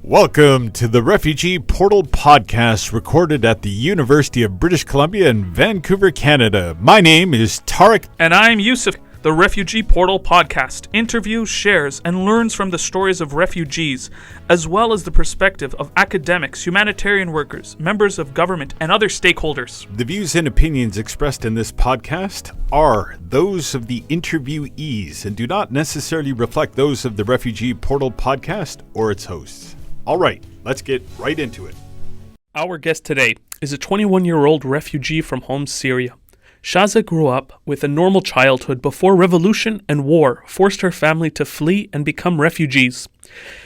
Welcome to the Refugee Portal Podcast, recorded at the University of British Columbia in Vancouver, Canada. My name is Tarek. And I'm Yusuf. The Refugee Portal Podcast interviews, shares, and learns from the stories of refugees, as well as the perspective of academics, humanitarian workers, members of government, and other stakeholders. The views and opinions expressed in this podcast are those of the interviewees and do not necessarily reflect those of the Refugee Portal Podcast or its hosts. All right, let's get right into it. Our guest today is a 21-year-old refugee from Homs, Syria. Shaza grew up with a normal childhood before revolution and war forced her family to flee and become refugees.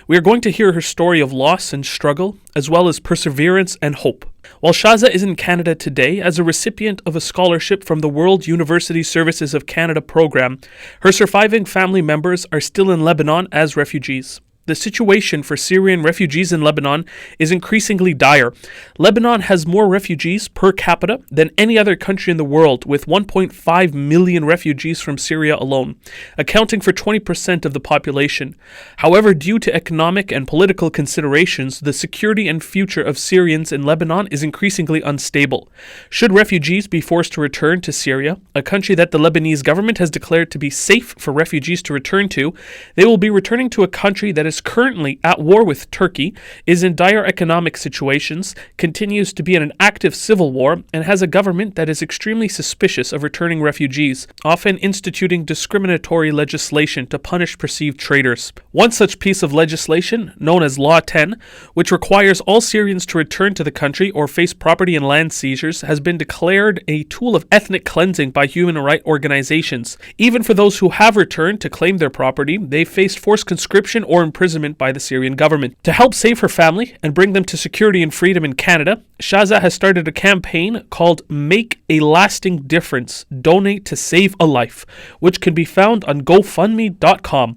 We are going to hear her story of loss and struggle, as well as perseverance and hope. While Shaza is in Canada today as a recipient of a scholarship from the World University Services of Canada program, her surviving family members are still in Lebanon as refugees. The situation for Syrian refugees in Lebanon is increasingly dire. Lebanon has more refugees per capita than any other country in the world, with 1.5 million refugees from Syria alone, accounting for 20% of the population. However, due to economic and political considerations, the security and future of Syrians in Lebanon is increasingly unstable. Should refugees be forced to return to Syria, a country that the Lebanese government has declared to be safe for refugees to return to, they will be returning to a country that is currently at war with Turkey, is in dire economic situations, continues to be in an active civil war, and has a government that is extremely suspicious of returning refugees, often instituting discriminatory legislation to punish perceived traitors. One such piece of legislation, known as Law 10, which requires all Syrians to return to the country or face property and land seizures, has been declared a tool of ethnic cleansing by human rights organizations. Even for those who have returned to claim their property, they faced forced conscription or imprisonment by the Syrian government. To help save her family and bring them to security and freedom in Canada, Shaza has started a campaign called Make a Lasting Difference, Donate to Save a Life, which can be found on GoFundMe.com.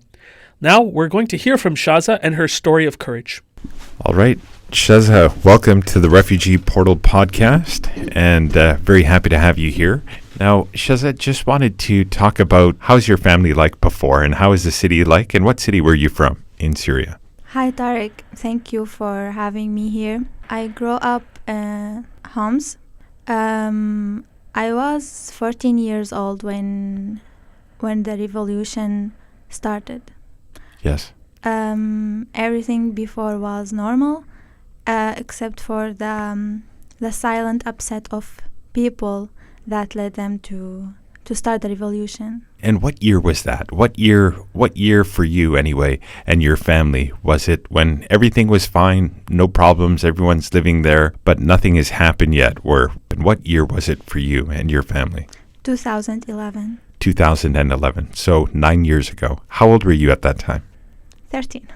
Now we're going to hear from Shaza and her story of courage. All right, Shaza, welcome to the Refugee Portal Podcast, and very happy to have you here. Now, Shaza, just wanted to talk about how's your family like before, and how is the city like, and what city were you from in Syria? Hi, Tarek. Thank you for having me here. I grew up in Homs. I was 14 years old when the revolution started. Yes. Everything before was normal, except for the silent upset of people that led them to start the revolution. And what year was that? What year for you anyway, and your family? Was it when everything was fine, no problems, everyone's living there, but nothing has happened yet? What year was it for you and your family? 2011. 2011. So 9 years ago. How old were you at that time? 13.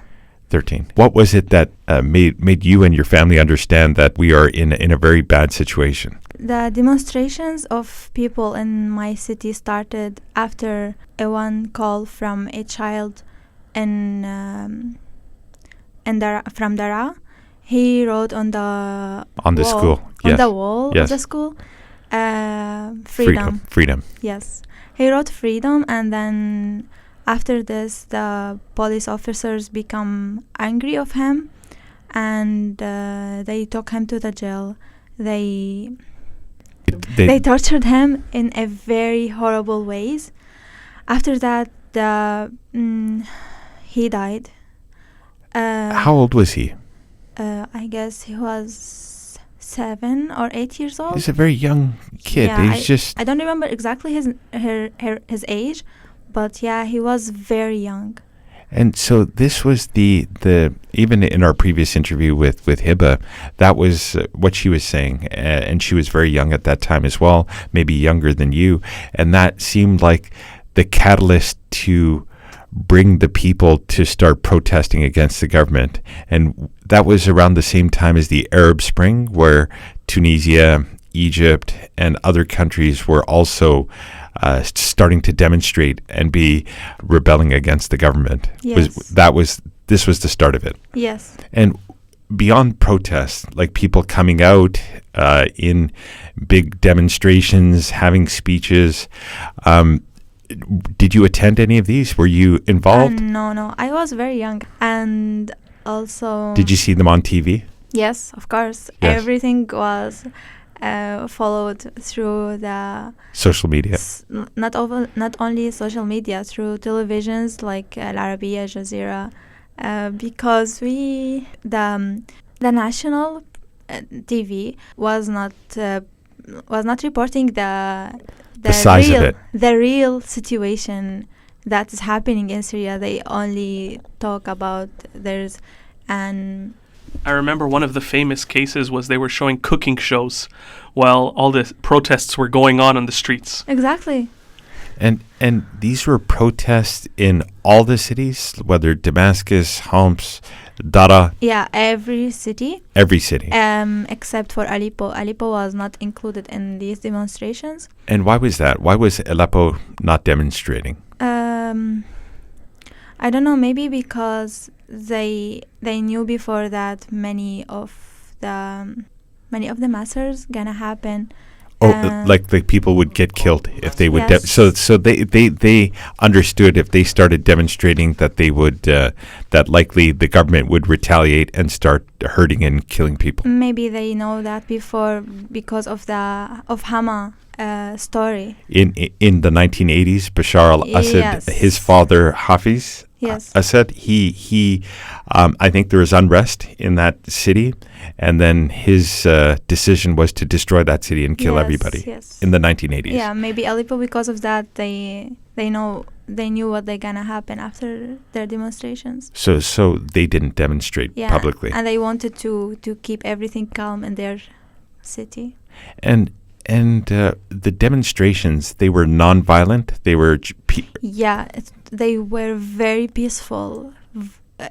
What was it that made you and your family understand that we are in a very bad situation? The demonstrations of people in my city started after one call from a child from Dara. He wrote on the school, on yes. the wall Yes. of the school, freedom. Yes. He wrote freedom, and then after this, the police officers become angry of him, and they took him to the jail. They tortured him in a very horrible ways. After that, he died. How old was he? I guess he was 7 or 8 years old. He's a very young kid. Yeah, I don't remember exactly his age, but yeah, he was very young. And so this was the even in our previous interview with Hiba, that was what she was saying, and she was very young at that time as well, maybe younger than you, and that seemed like the catalyst to bring the people to start protesting against the government. And that was around the same time as the Arab Spring, where Tunisia, Egypt, and other countries were also starting to demonstrate and be rebelling against the government. Yes. This was the start of it. Yes. And beyond protests, like people coming out in big demonstrations, having speeches, did you attend any of these? Were you involved? No. I was very young, and also... Did you see them on TV? Yes, of course. Yes. Everything was followed through the... Social media. Not only social media, through televisions like Al Arabiya, Jazeera, because the national TV was not reporting the size of real, it. the real situation that is happening in Syria. They only talk about and I remember one of the famous cases was they were showing cooking shows while all the protests were going on the streets. exactly. And these were protests in all the cities, whether Damascus, Homs, Dara. Yeah, every city. Every city. Except for Aleppo. Aleppo was not included in these demonstrations. And why was that? Why was Aleppo not demonstrating? I don't know. Maybe because they knew before that many of the massacres gonna happen. Like the people would get killed if they would. Yes. So they understood if they started demonstrating that they would that likely the government would retaliate and start hurting and killing people. Maybe they know that before because of Hama story. In the 1980s, Bashar al-Assad, Yes. his father Hafiz Yes. Assad, he I think there was unrest in that city, and then his decision was to destroy that city and kill everybody Yes. in the 1980s. Yeah, maybe Aleppo, because of that, they knew what they're gonna happen after their demonstrations. So they didn't demonstrate Yeah, publicly, and they wanted to keep everything calm in their city. and the demonstrations, they were non-violent. They were Yeah, they were very peaceful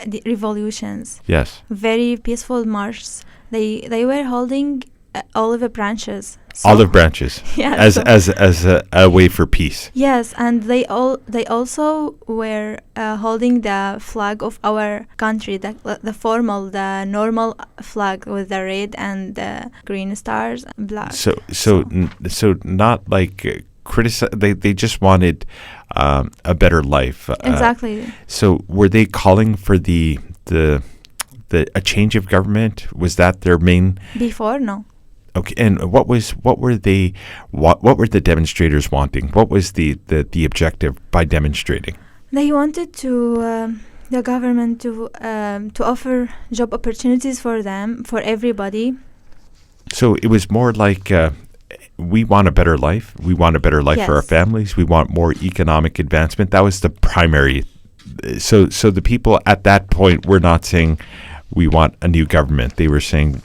the revolutions, yes, very peaceful marches. They were holding olive branches. olive branches Yeah, as a way for peace. yes, and they also were holding the flag of our country, the normal flag with the red and the green stars, black. So not like they just wanted a better life. Exactly. So were they calling for the a change of government? Was that their main? Before, no. Okay, and what were the demonstrators wanting? What was the objective by demonstrating? They wanted the government to offer job opportunities for them, for everybody. So it was more like we want a better life. We want a better life for our Yes. families. We want more economic advancement. That was the primary. So the people at that point were not saying we want a new government. They were saying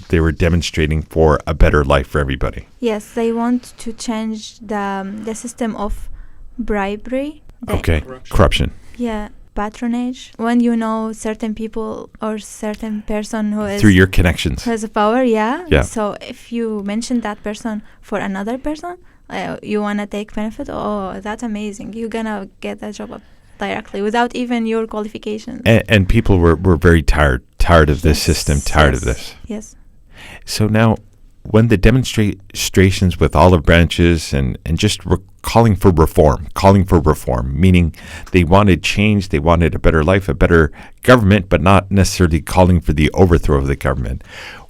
they were demonstrating for a better life for everybody. Yes, they want to change the system of bribery. Okay, corruption. Yeah, patronage. When you know certain people or certain person who is Through your connections. who has a power, yeah. Yeah. So if you mention that person for another person, you wanna take benefit. Oh, that's amazing! You're gonna get a job directly without even your qualifications. And people were very tired of this Yes, system, tired of yes, this. Yes. So now, when the demonstrations with olive branches and just calling for reform, meaning they wanted change, they wanted a better life, a better government, but not necessarily calling for the overthrow of the government.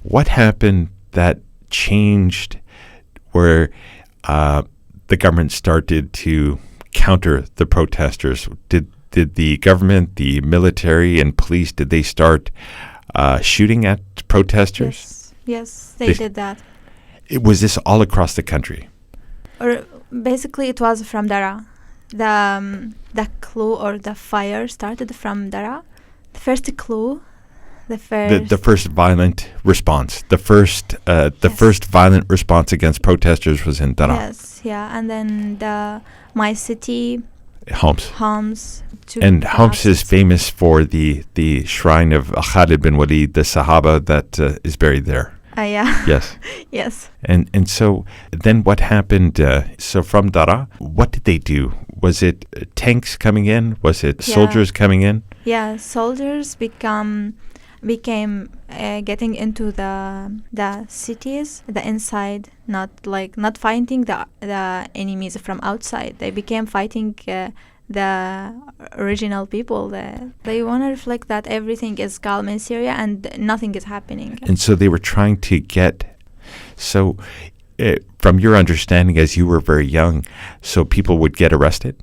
What happened that changed where the government started to counter the protesters? Did the government, the military and police, did they start shooting at protesters? Yes, they did that. Was this all across the country? Or basically, it was from Dara. The clue or the fire started from Dara. The first clue, the first violent response, the first violent response against protesters was in Dara. Yes, yeah, and then my city, Homs. And Homs is famous for the shrine of Khalid bin Walid, the Sahaba that is buried there. Yeah. Yes. Yes. And so then what happened? So from Dara, what did they do? Was it tanks coming in? Was it soldiers coming in? Yeah, soldiers became getting into the cities, the inside, not fighting the enemies from outside. They became fighting the original people. They want to reflect that everything is calm in Syria and nothing is happening. And so they were trying to get, so from your understanding as you were very young, so people would get arrested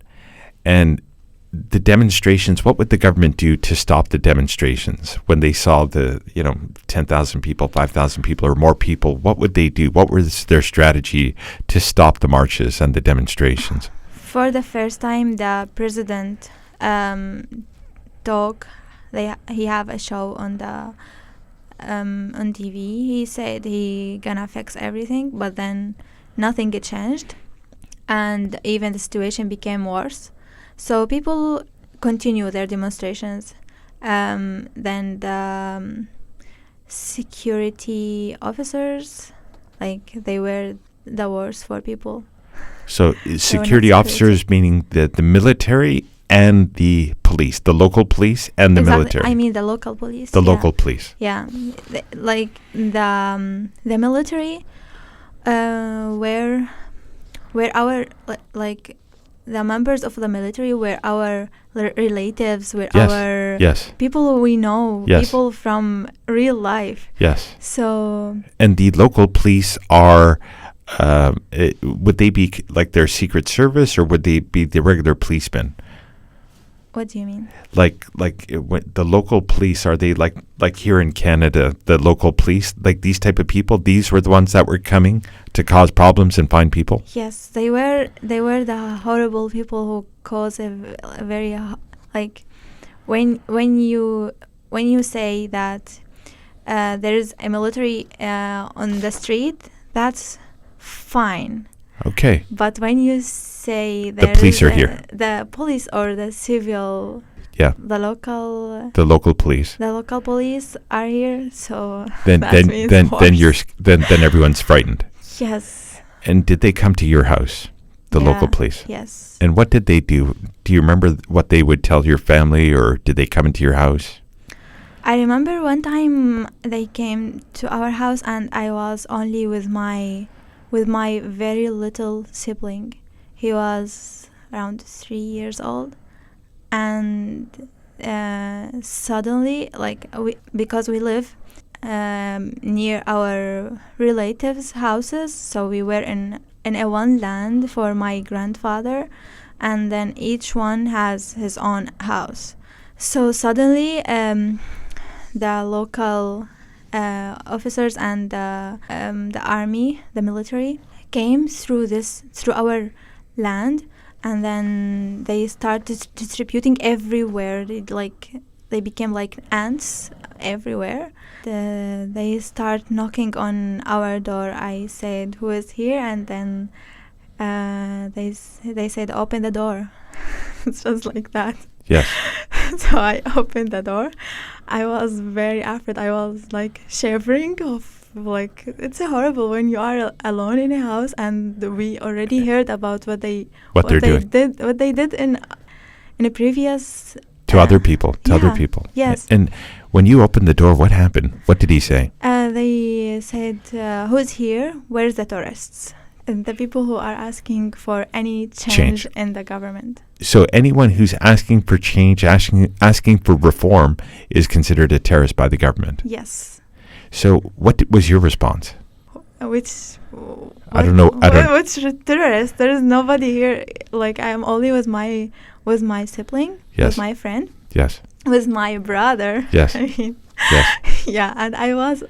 and the demonstrations, what would the government do to stop the demonstrations when they saw 10,000 people, 5,000 people or more people? What would they do? What was their strategy to stop the marches and the demonstrations? For the first time, the president talk. He have a show on the on TV. He said he gonna fix everything, but then nothing changed, and even the situation became worse. So people continue their demonstrations. Then the security officers, they were the worst for people. So security officers, meaning the military and the police, the local police and the military. I mean the local police. The local police. Yeah, the military, where our the members of the military were our relatives, were our people who we know, people from real life. Yes. So. And the local police are. Would they be like their secret service, or would they be the regular policemen? What do you mean? The local police, are they like here in Canada, the local police, like these type of people? These were the ones that were coming to cause problems and find people? Yes, they were the horrible people who cause a very when you say that there's a military on the street, that's fine. Okay. But when you say the police are here, the police or the civil, the local police, are here. So then everyone's frightened. Yes. And did they come to your house, the local police? Yes. And what did they do? Do you remember what they would tell your family, or did they come into your house? I remember one time they came to our house and I was only with my very little sibling. He was around 3 years old, and suddenly, because we live near our relatives' houses, so we were in a one land for my grandfather, and then each one has his own house. So suddenly, the local officers and the army, the military, came through our land, and then they started distributing everywhere. They became like ants everywhere. They start knocking on our door. I said, "Who is here?" And then they said, "Open the door." It's just like that. Yes. So I opened the door. I was very afraid. I was shivering it's horrible when you are alone in a house, and we already heard about what they did in a previous to other people. Yes. And when you opened the door, what happened? What did he say? They said, "Who's here? Where's the tourists?" And the people who are asking for any change in the government. So anyone who's asking for change, asking for reform, is considered a terrorist by the government. Yes. So what was your response? I don't know. Which terrorist? There is nobody here. I am only with my sibling, with my friend. Yes. With my brother. Yes. I mean, yes. Yeah, and I was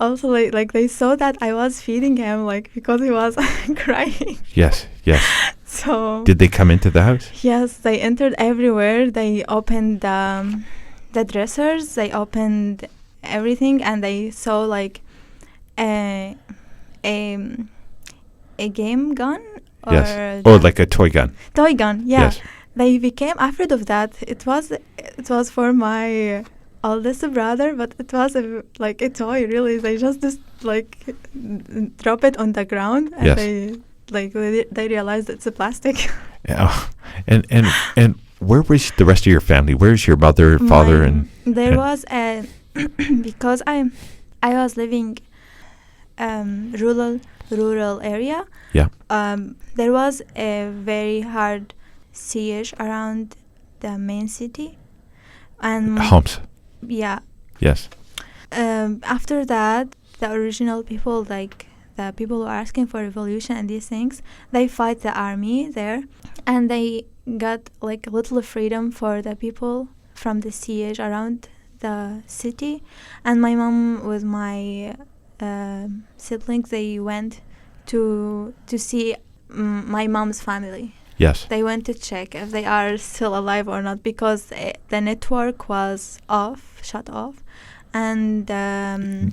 also they saw that I was feeding him because he was crying. Yes. So did they come into the house? Yes, they entered everywhere. They opened the dressers. They opened everything, and they saw a game gun. Yes. Like a toy gun. Toy gun. Yeah. Yes. They became afraid of that. It was for my oldest brother, but it was a toy. Really, they just drop it on the ground, and they realized it's a plastic. Yeah. And where was the rest of your family? Where's your mother, father, and there was a because I was living rural area. Yeah. There was a very hard siege around the main city. And Homs. yeah, Yes. after that, the original people, like the people who are asking for revolution and these things, they fight the army there, and they got like a little freedom for the people from the siege around the city. And my mom with my siblings, they went to see my mom's family. Yes. They went to check if they are still alive or not, because the network was shut off. And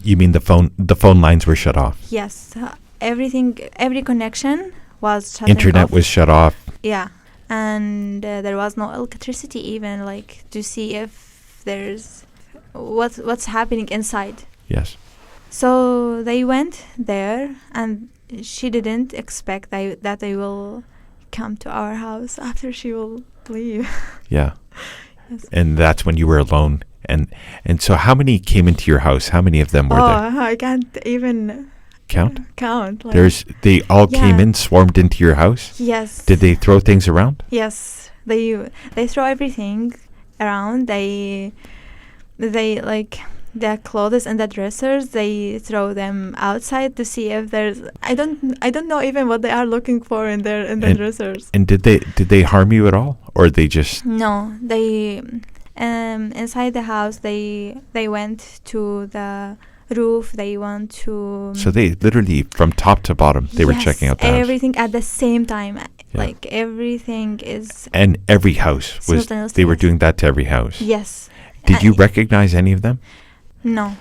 You mean the phone lines were shut off? yes, every connection was shut Internet off. was shut off. Yeah, and there was no electricity even, like, to see if there's what's happening inside. Yes. So they went there, and she didn't expect that they will come to our house after she will leave. Yeah. Yes. And that's when you were alone. And so how many came into your house? How many of them were there? I can't even Count? Like, They all came Yeah. in, swarmed into your house? yes. Did they throw things around? Yes, they throw everything around. They like the clothes and the dressers. They throw them outside to see if there's. I don't know even what they are looking for in the dressers. And did they harm you at all, or they just? No, they inside the house. They went to the roof. They went to. So they literally from top to bottom they were Yes, checking out the house. everything at the same time. Yeah. Like everything is. And every house was. Simultaneously, They were yes. doing that to every house. Yes. Did you recognize any of them? No,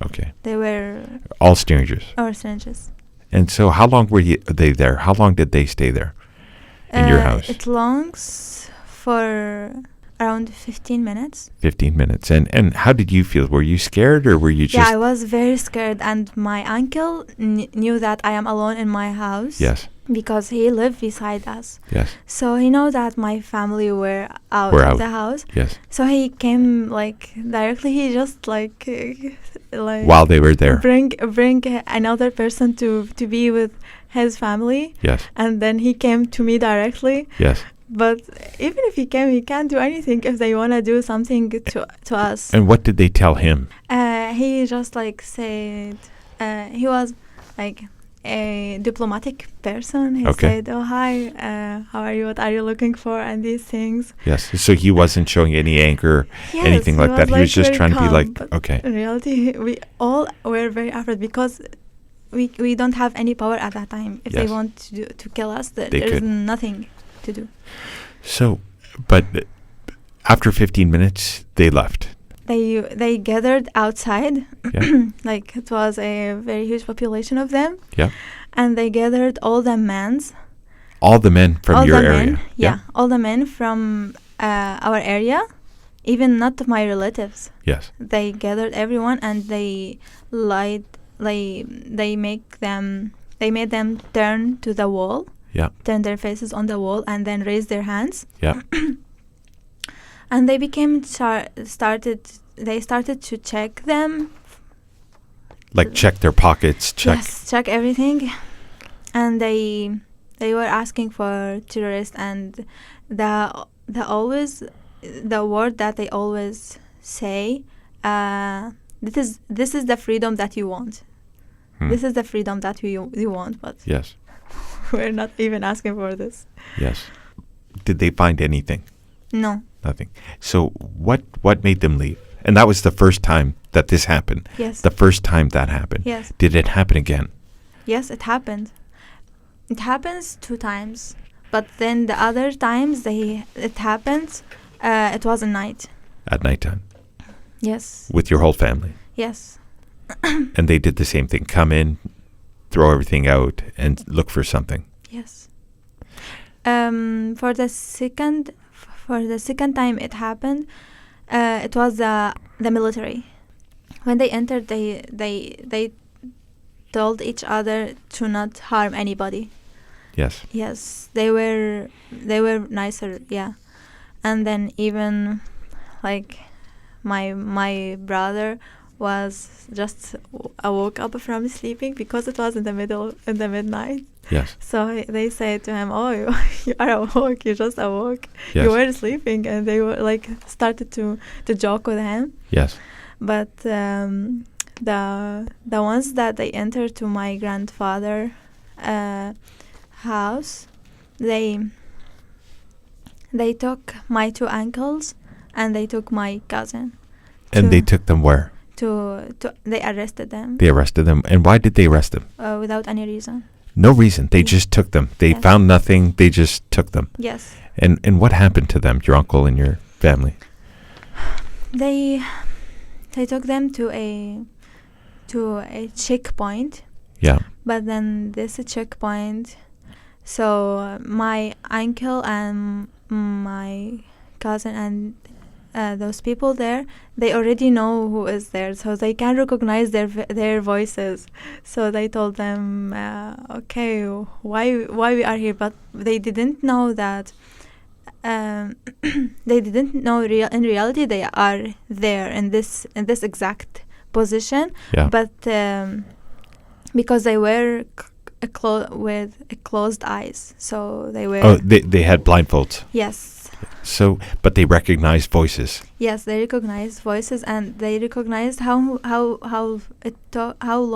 Okay, they were all strangers. orphanages. And so, how long were they there? How long did they stay there in your house? It longs for around 15 minutes. 15 minutes. And how did you feel? Were you scared, or were you just? Yeah, I was very scared, and my uncle knew that I am alone in my house. Yes. Because he lived beside us. Yes. So he know that my family were out We're of out. the house. Yes. So he came like directly. He just like While they were there. bring another person to be with his family. Yes. And then he came to me directly. Yes. But even if he came, he can't do anything if they want to do something to us. And what did they tell him? He just like said, he was like a diplomatic person. He Okay. said, "Oh, hi, how are you? What are you looking for?" And these things. Yes. So he wasn't showing any anger, Yes, anything like that. He was just very trying to be calm, like, but okay. In reality, we all were very afraid because we don't have any power at that time. If they Yes. want to kill us, They there's could. nothing to do. So, but after 15 minutes, they left. They gathered outside. Yeah. Like it was a very huge population of them. Yeah. And they gathered all the men. All the men from all your the area. men, yeah, all the men from our area, even not my relatives. Yes. They gathered everyone, and they made them turn to the wall. Yeah. Turn their faces on the wall, and then raise their hands. Yeah. And they started to check them. Like check their pockets, check. Yes, check everything. And they were asking for terrorists, and the word that they always say, this is the freedom that you want. This is the freedom that you want, but Yes. we're not even asking for this. Yes. Did they find anything? No. Nothing. So what made them leave? And that was the first time that this happened. Yes. The first time that happened. Yes. Did it happen again? Yes, it happened. It happens 2 times, but then the other times it happened. It was a night. At nighttime? Yes. With your whole family? Yes. And they did the same thing. Come in, throw everything out, and look for something. Yes. For the second time it happened, it was the military. When they entered, they told each other to not harm anybody. Yes. Yes, they were nicer, yeah. And then even like my brother was just woke up from sleeping because it was in the midnight. Yes. So they said to him, "Oh, you are awoke. You just awoke. Yes. You were sleeping," and they were like started to joke with him. Yes. But the ones that they entered to my grandfather house, they took my 2 uncles and they took my cousin. And they took them where? They arrested them. They arrested them. And why did they arrest them? Without any reason. No reason. They just took them. They Yes. found nothing. They just took them. Yes. And what happened to them, your uncle and your family? They took them to a checkpoint. Yeah. But then this checkpoint, so my uncle and my cousin and those people there, they already know who is there, so they can recognize their voices. So they told them, okay, why we are here, but they didn't know that. They didn't know in reality they are there in this exact position. Yeah. But because they were with closed eyes, so they were. Oh, they had blindfolds. Yes. So, but they recognized voices. Yes, they recognized voices, and they recognized how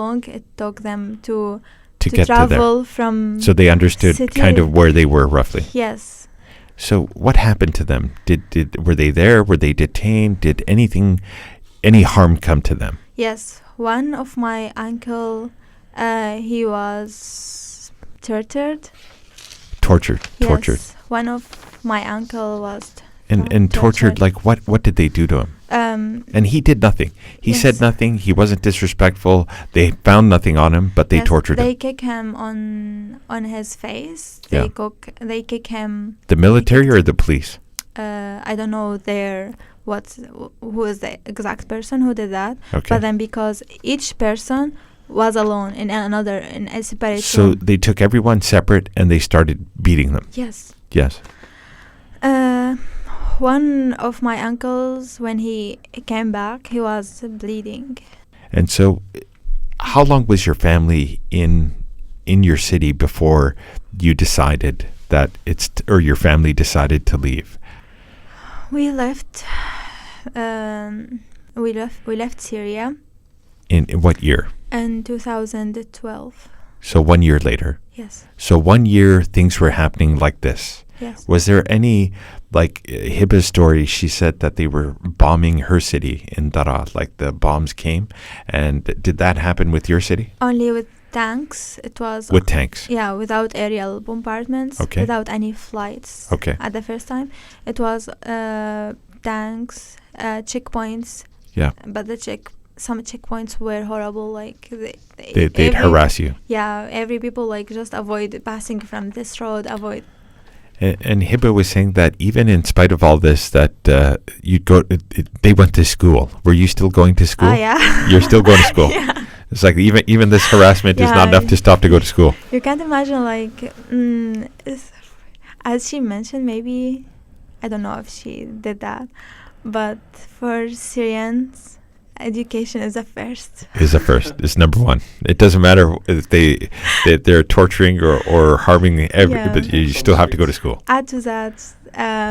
long it took them to get travel to there. from. So they understood city. kind of where they were roughly. Yes. So what happened to them? Were they there? Were they detained? Did any harm come to them? Yes, one of my uncle, he was tortured. Tortured. Yes, one of my uncle was and tortured. Like what did they do to him? And he did nothing. He Yes. said nothing. He wasn't disrespectful. They found nothing on him, but they tortured They him. kick him on his face. Yeah. They kick him. The military or the police? I don't know who is the exact person who did that. Okay. But then because each person was alone in a separate So room. they took everyone separate and they started beating them. Yes. Yes. One of my uncles, when he came back, he was bleeding. And so how long was your family in your city before you decided that or your family decided to leave? We left Syria In what year? in 2012. So 1 year later. Yes. So 1 year things were happening like this. Yes. Was there any, like Hiba's story, she said that they were bombing her city in Daraa, like the bombs came. And did that happen with your city? Only with tanks. It was With tanks? Yeah, without aerial bombardments. Okay. Without any flights. Okay. At the first time, it was tanks, checkpoints. Yeah. But some checkpoints were horrible. Like They'd harass you. Yeah, every people like just avoid passing from this road. Avoid. And Hiba was saying that even in spite of all this, that you'd go. They went to school. Were you still going to school? Oh yeah. You're still going to school. Yeah. It's like even this harassment is not Yeah. enough to stop to go to school. You can't imagine like as she mentioned, maybe I don't know if she did that, but for Syrians, education is a first. Is a first. It's number one. It doesn't matter if they're torturing or harming Yeah. but you still have to go to school. Add to that.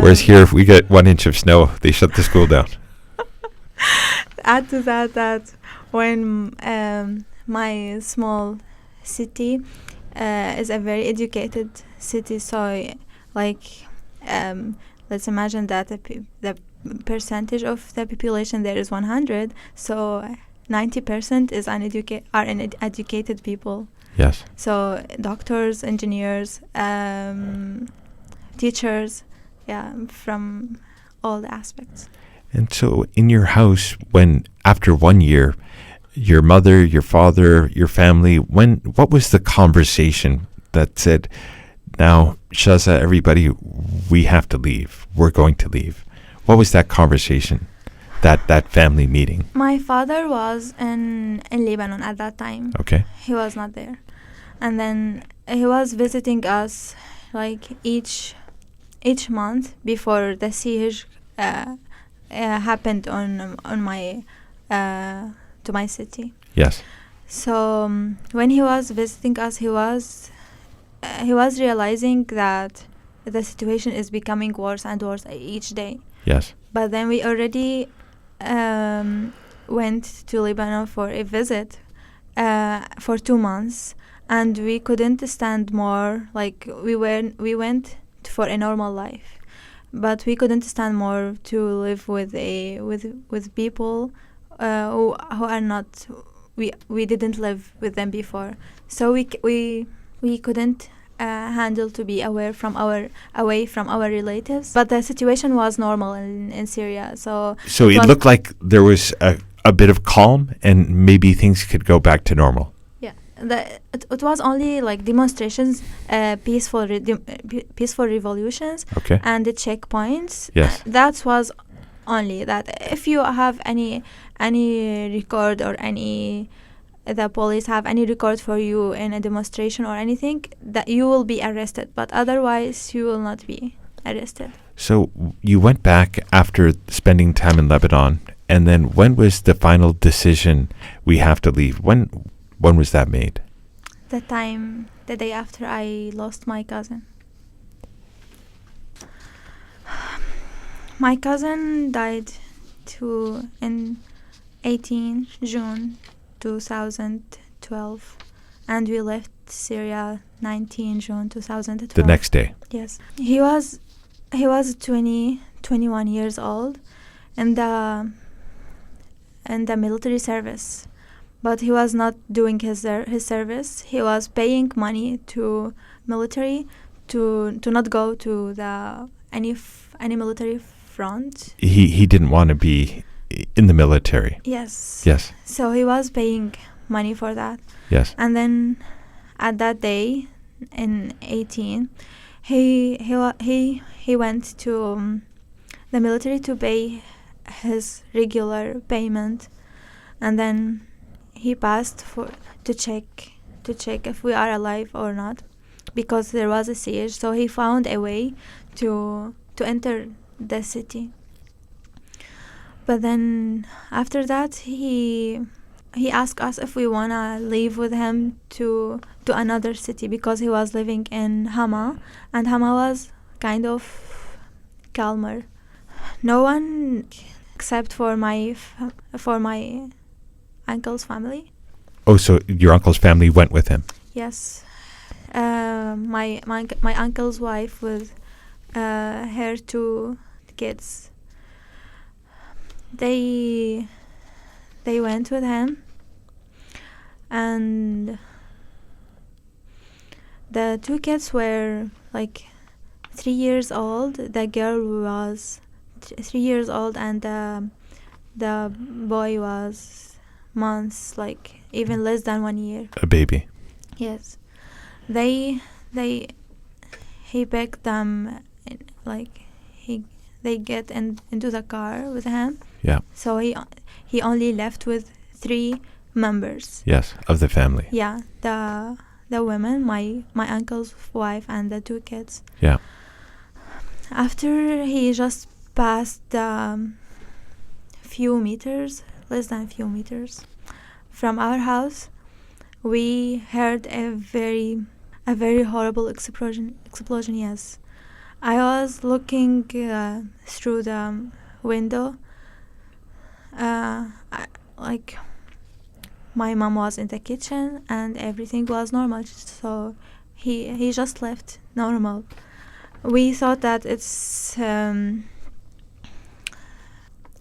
Whereas here, if we get 1 inch of snow, they shut the school down. Add to that when my small city is a very educated city, so like let's imagine that the percentage of the population there is 100, so 90% is uneducated people. Yes. So doctors, engineers, teachers, from all the aspects. And so in your house, when after 1 year, your mother, your father, your family, what was the conversation that said, now, Shaza, everybody, we have to leave. We're going to leave. What was that conversation, that family meeting? My father was in Lebanon at that time. Okay. He was not there. And then he was visiting us like each month before the siege happened on my to my city. Yes. So when he was visiting us, he was realizing that the situation is becoming worse and worse each day. Yes. But then we already went to Lebanon for a visit for 2 months, and we couldn't stand more. Like we went for a normal life, but we couldn't stand more to live with people who are not. We didn't live with them before, so we couldn't handle to be away from our relatives. But the situation was normal in Syria, so it looked like there was a bit of calm, and maybe things could go back to normal. Yeah, it was only like demonstrations, peaceful revolutions, Okay. and the checkpoints. Yes. That was only that. If you have any record or the police have any record for you in a demonstration or anything, that you will be arrested, but otherwise you will not be arrested. So you went back after spending time in Lebanon, and then when was the final decision, we have to leave? When was that made? The day after I lost my cousin. My cousin died in 18 June 2012, and we left Syria 19 June 2012. The next day. Yes. He was 21 years old in the military service, but he was not doing his service. He was paying money to military to not go to any military front. He didn't want to be in the military. Yes. Yes. So he was paying money for that. Yes. And then at that day in 18, he went to the military to pay his regular payment, and then he passed to check if we are alive or not, because there was a siege. So he found a way to enter the city. But then after that, he asked us if we wanna leave with him to another city, because he was living in Hama, and Hama was kind of calmer. No one except for my uncle's family. Oh, so your uncle's family went with him? Yes. My uncle's wife with her 2 kids. They went with him, and the 2 kids were like 3 years old. The girl was 3 years old, and the boy was months, like even less than 1 year. A baby. Yes. He picked them, like they get into the car with him. Yeah. So he only left with 3 members. Yes, of the family. Yeah, the women, my uncle's wife, and the 2 kids. Yeah. After he just passed few meters, less than few meters from our house, we heard a very horrible explosion. Yes, I was looking through the window. Like my mom was in the kitchen and everything was normal, so he just left normal. We thought that it's a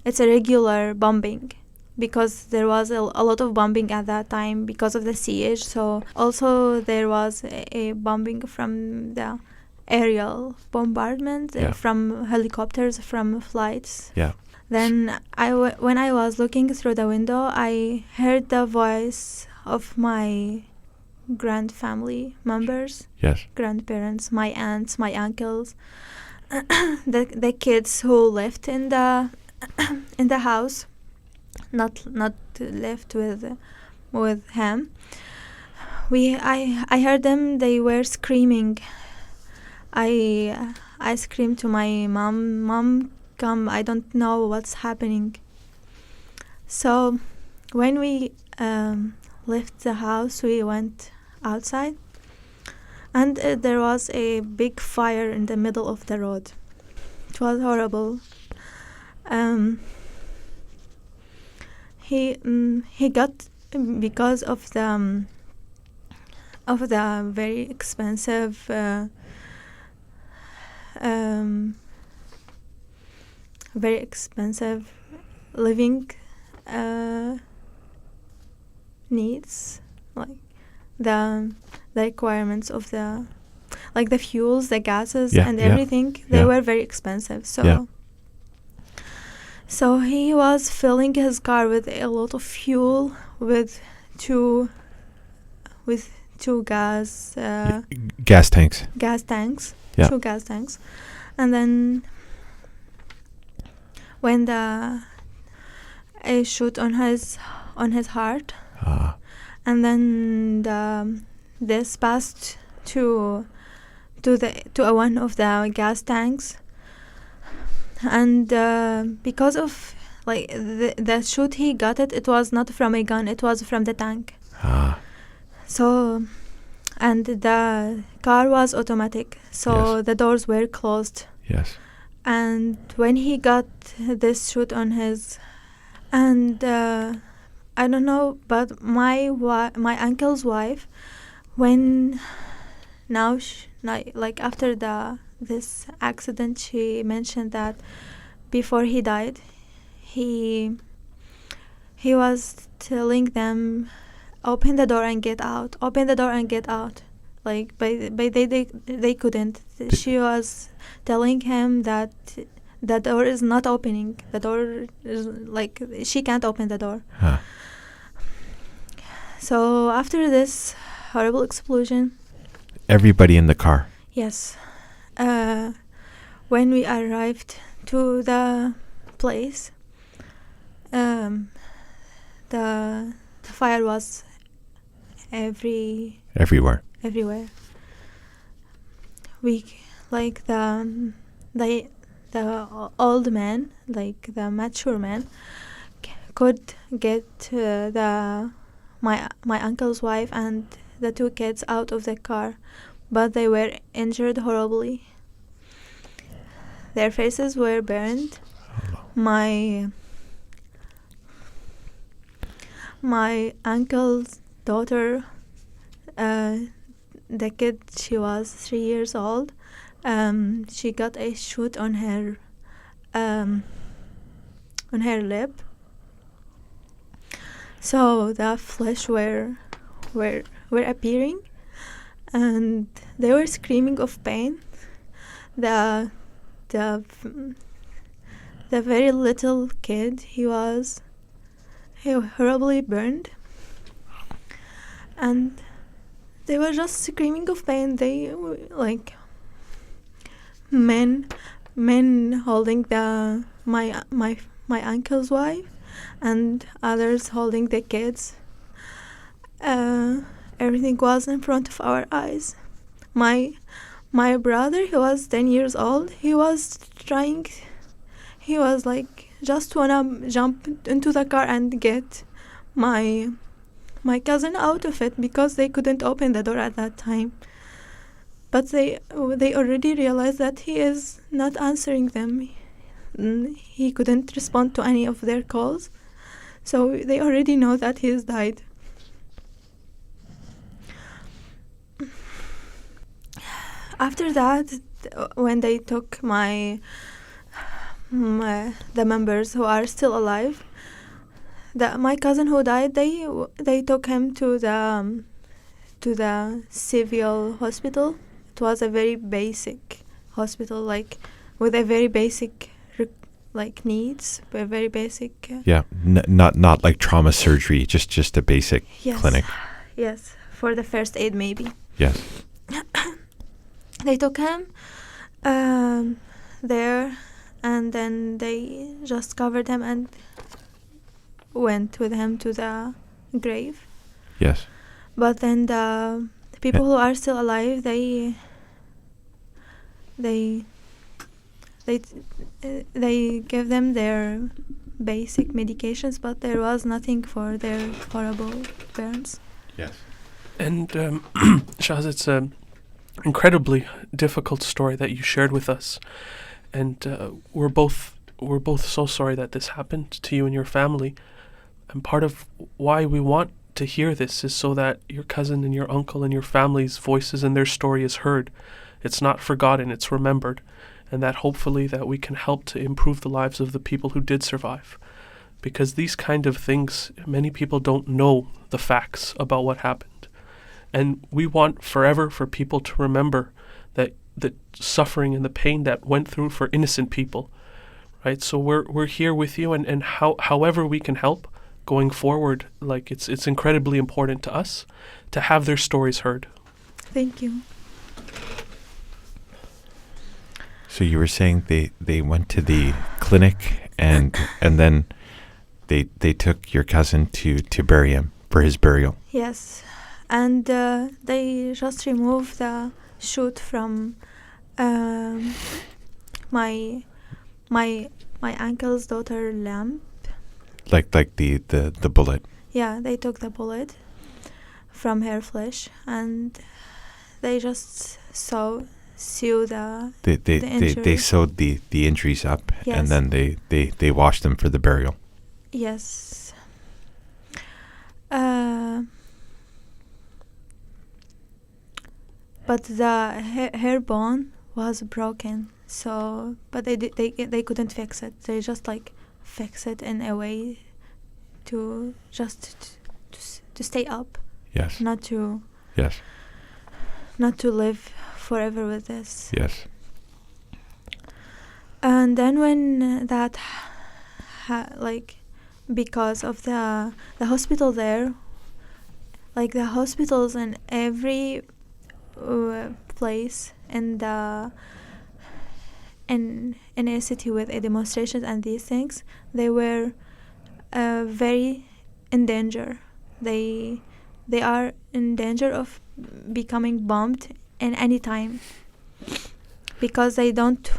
regular bombing, because there was a lot of bombing at that time because of the siege. So also there was a bombing from the aerial bombardment, from helicopters, from flights. Yeah. Then when I was looking through the window, I heard the voice of my family members. Yes. Grandparents, my aunts, my uncles, the kids who lived in the house, not left with him. I heard them. They were screaming. I screamed to my mom, "Mom, come! I don't know what's happening." So when we left the house, we went outside, and there was a big fire in the middle of the road. It was horrible. He got, because of the very expensive living needs, like the requirements of the fuels, the gases, and everything. They were very expensive. So he was filling his car with a lot of fuel, with two gas tanks. Yeah. 2 gas tanks. And then when a shoot on his heart, and then this passed to one of the gas tanks, and because of the shoot he got, it was not from a gun, it was from the tank. So, and the car was automatic, so the doors were closed. Yes. And when he got this shoot on his, and I don't know, but my uncle's wife, when now after this accident, she mentioned that before he died, he was telling them, open the door and get out, open the door and get out. But they couldn't. She was telling him that the door is not opening. The door is she can't open the door. So after this horrible explosion, everybody in the car. Yes. When we arrived to the place, the fire was everywhere. We the old man, the mature man, could get my uncle's wife and the 2 kids out of the car, but they were injured horribly. Their faces were burned. My uncle's daughter, the kid, she was 3 years old. She got a shoot on her lip. So the flesh were appearing, and they were screaming of pain. The very little kid, he horribly burned, and they were just screaming of pain. They were men holding my uncle's wife, and others holding the kids. Everything was in front of our eyes. My brother, he was 10 years old. He was just wanna jump into the car and get my cousin out of it, because they couldn't open the door at that time. But they already realized that he is not answering them. He couldn't respond to any of their calls, so they already know that he has died. After that, when they took the members who are still alive, my cousin who died, they took him to the civil hospital. It was a very basic hospital, with a very basic needs, a very basic. Not like trauma surgery, just a basic clinic. Yes, for the first aid maybe. Yes. They took him there, and then they just covered him and went with him to the grave. Yes. But then the people who are still alive, they give them their basic medications, but there was nothing for their horrible burns. Yes. And Shaz, it's an incredibly difficult story that you shared with us, and we're both so sorry that this happened to you and your family. And part of why we want to hear this is so that your cousin and your uncle and your family's voices and their story is heard. It's not forgotten, it's remembered, and that hopefully that we can help to improve the lives of the people who did survive. Because these kind of things, many people don't know the facts about what happened. And we want forever for people to remember that the suffering and the pain that went through for innocent people, right? So we're here with you, and however we can help going forward, like it's incredibly important to us to have their stories heard. Thank you. So you were saying they went to the clinic and then they took your cousin to bury him for his burial. Yes, and they just removed the shoot from my uncle's daughter lamp. Like the bullet. Yeah, they took the bullet from her flesh, and they just sew the injury. They sewed the injuries up, Yes. and then they washed them for the burial. Yes. But her bone was broken, so but they couldn't fix it. They just fix it in a way to just to stay up. Yes. Not to live forever with this. Yes. And then when that because of the hospital there, the hospitals in every place in a city with a demonstrations and these things, they were very in danger. They are in danger of becoming bombed in any time, because they don't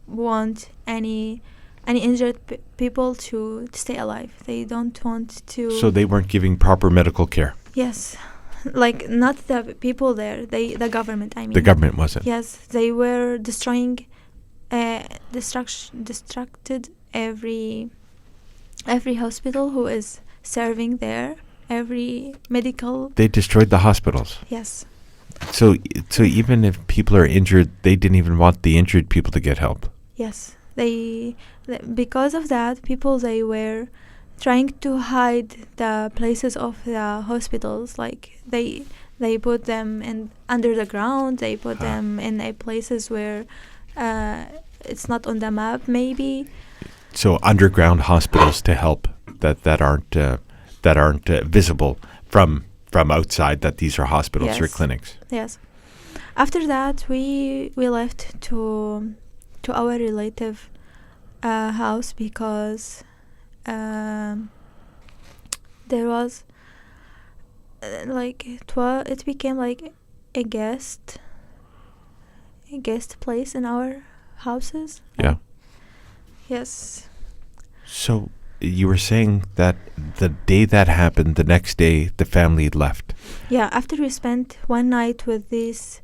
want any injured people to stay alive. They don't want to. So they weren't giving proper medical care. Yes, not the people there. The government. I mean, The government wasn't. Yes, they were destroying, destructed every hospital who is serving there. Every medical. They destroyed the hospitals. Yes. So even if people are injured, they didn't even want the injured people to get help. Yes, because of that, they were trying to hide the places of the hospitals. They put them under the ground. They put them in places where it's not on the map, maybe. So underground hospitals to help that aren't visible from outside, that these are hospitals or Yes. clinics. Yes. After that, we left to our relative house, because there was it became like a guest place in our houses. Yeah. Yes. So you were saying that the day that happened, the next day, the family left. Yeah, after we spent one night with these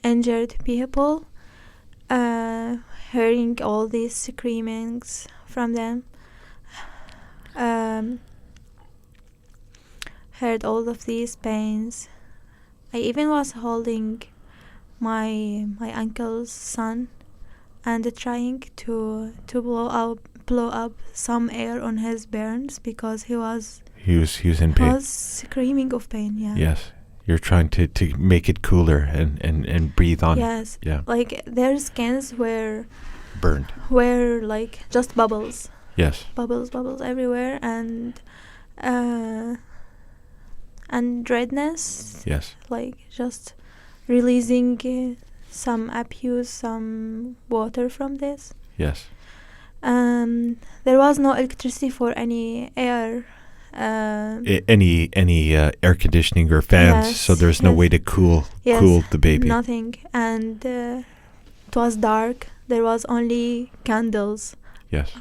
injured people, hearing all these screamings from them, heard all of these pains. I even was holding my uncle's son and trying to blow up some air on his burns, because he was in pain. was screaming of pain. Yeah. Yes. You're trying to make it cooler and breathe on. Yes. Yeah. Their skins were Burned. just bubbles. Yes. Bubbles everywhere, and redness. Yes. Just releasing some abuse, some water from this. Yes. There was no electricity for any air. Any air conditioning or fans, Yes, so there's no yes. way to cool the baby. Nothing, and it was dark. There was only candles Yes.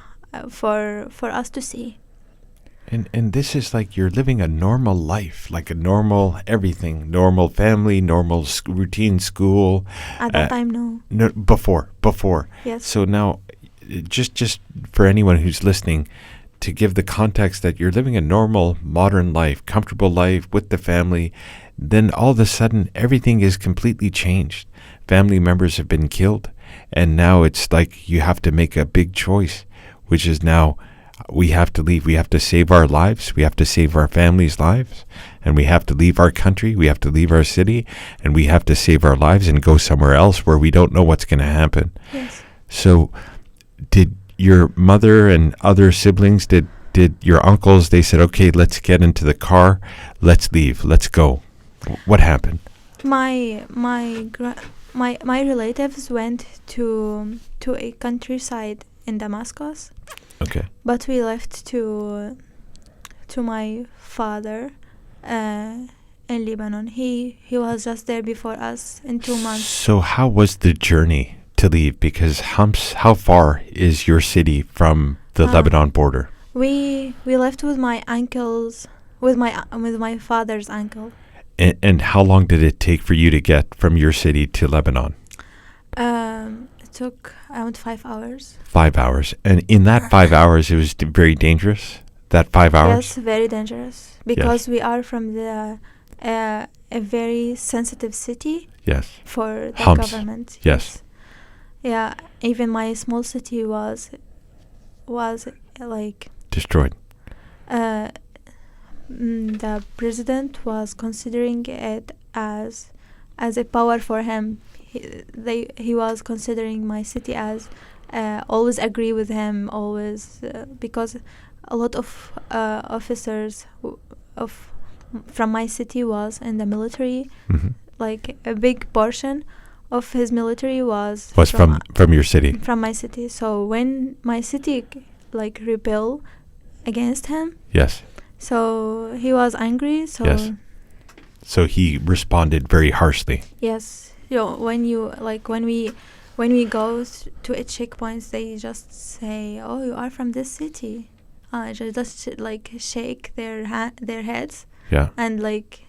for us to see. And this is like you're living a normal life, like a normal everything, normal family, normal routine school. At that time, no. No, before. Yes. So now, just for anyone who's listening, to give the context that you're living a normal, modern life, comfortable life with the family, then all of a sudden everything is completely changed. Family members have been killed, and now it's like you have to make a big choice, which is now we have to leave. We have to save our lives. We have to save our families' lives, and we have to leave our country. We have to leave our city, and we have to save our lives and go somewhere else where we don't know what's going to happen. Yes. So did your mother and other siblings, did your uncles, they said, okay, let's get into the car, let's leave, let's go. What happened? My relatives went to a countryside in Damascus. Okay. But we left to my father in Lebanon. He was just there before us in 2 months. So how was the journey to leave? Because how far is your city from the Lebanon border? We left with my uncles, with my father's uncle. And how long did it take for you to get from your city to Lebanon? It took around 5 hours. 5 hours. And in that 5 hours, it was very dangerous? That 5 hours? Yes, very dangerous. Because we are from a very sensitive city. Yes. For the Homs. government. Yes. Yeah, even my small city was like destroyed. The president was considering it as a power for him. He was considering my city as always agree with him, always because a lot of officers from my city was in the military. Mm-hmm. Like a big portion of his military was from your city. From my city. So when my city like rebel against him. Yes. So he was angry. So yes. So he responded very harshly. Yes. When we go to a checkpoint, they just say, "Oh, you are from this city." Just like shake their heads. Yeah. And like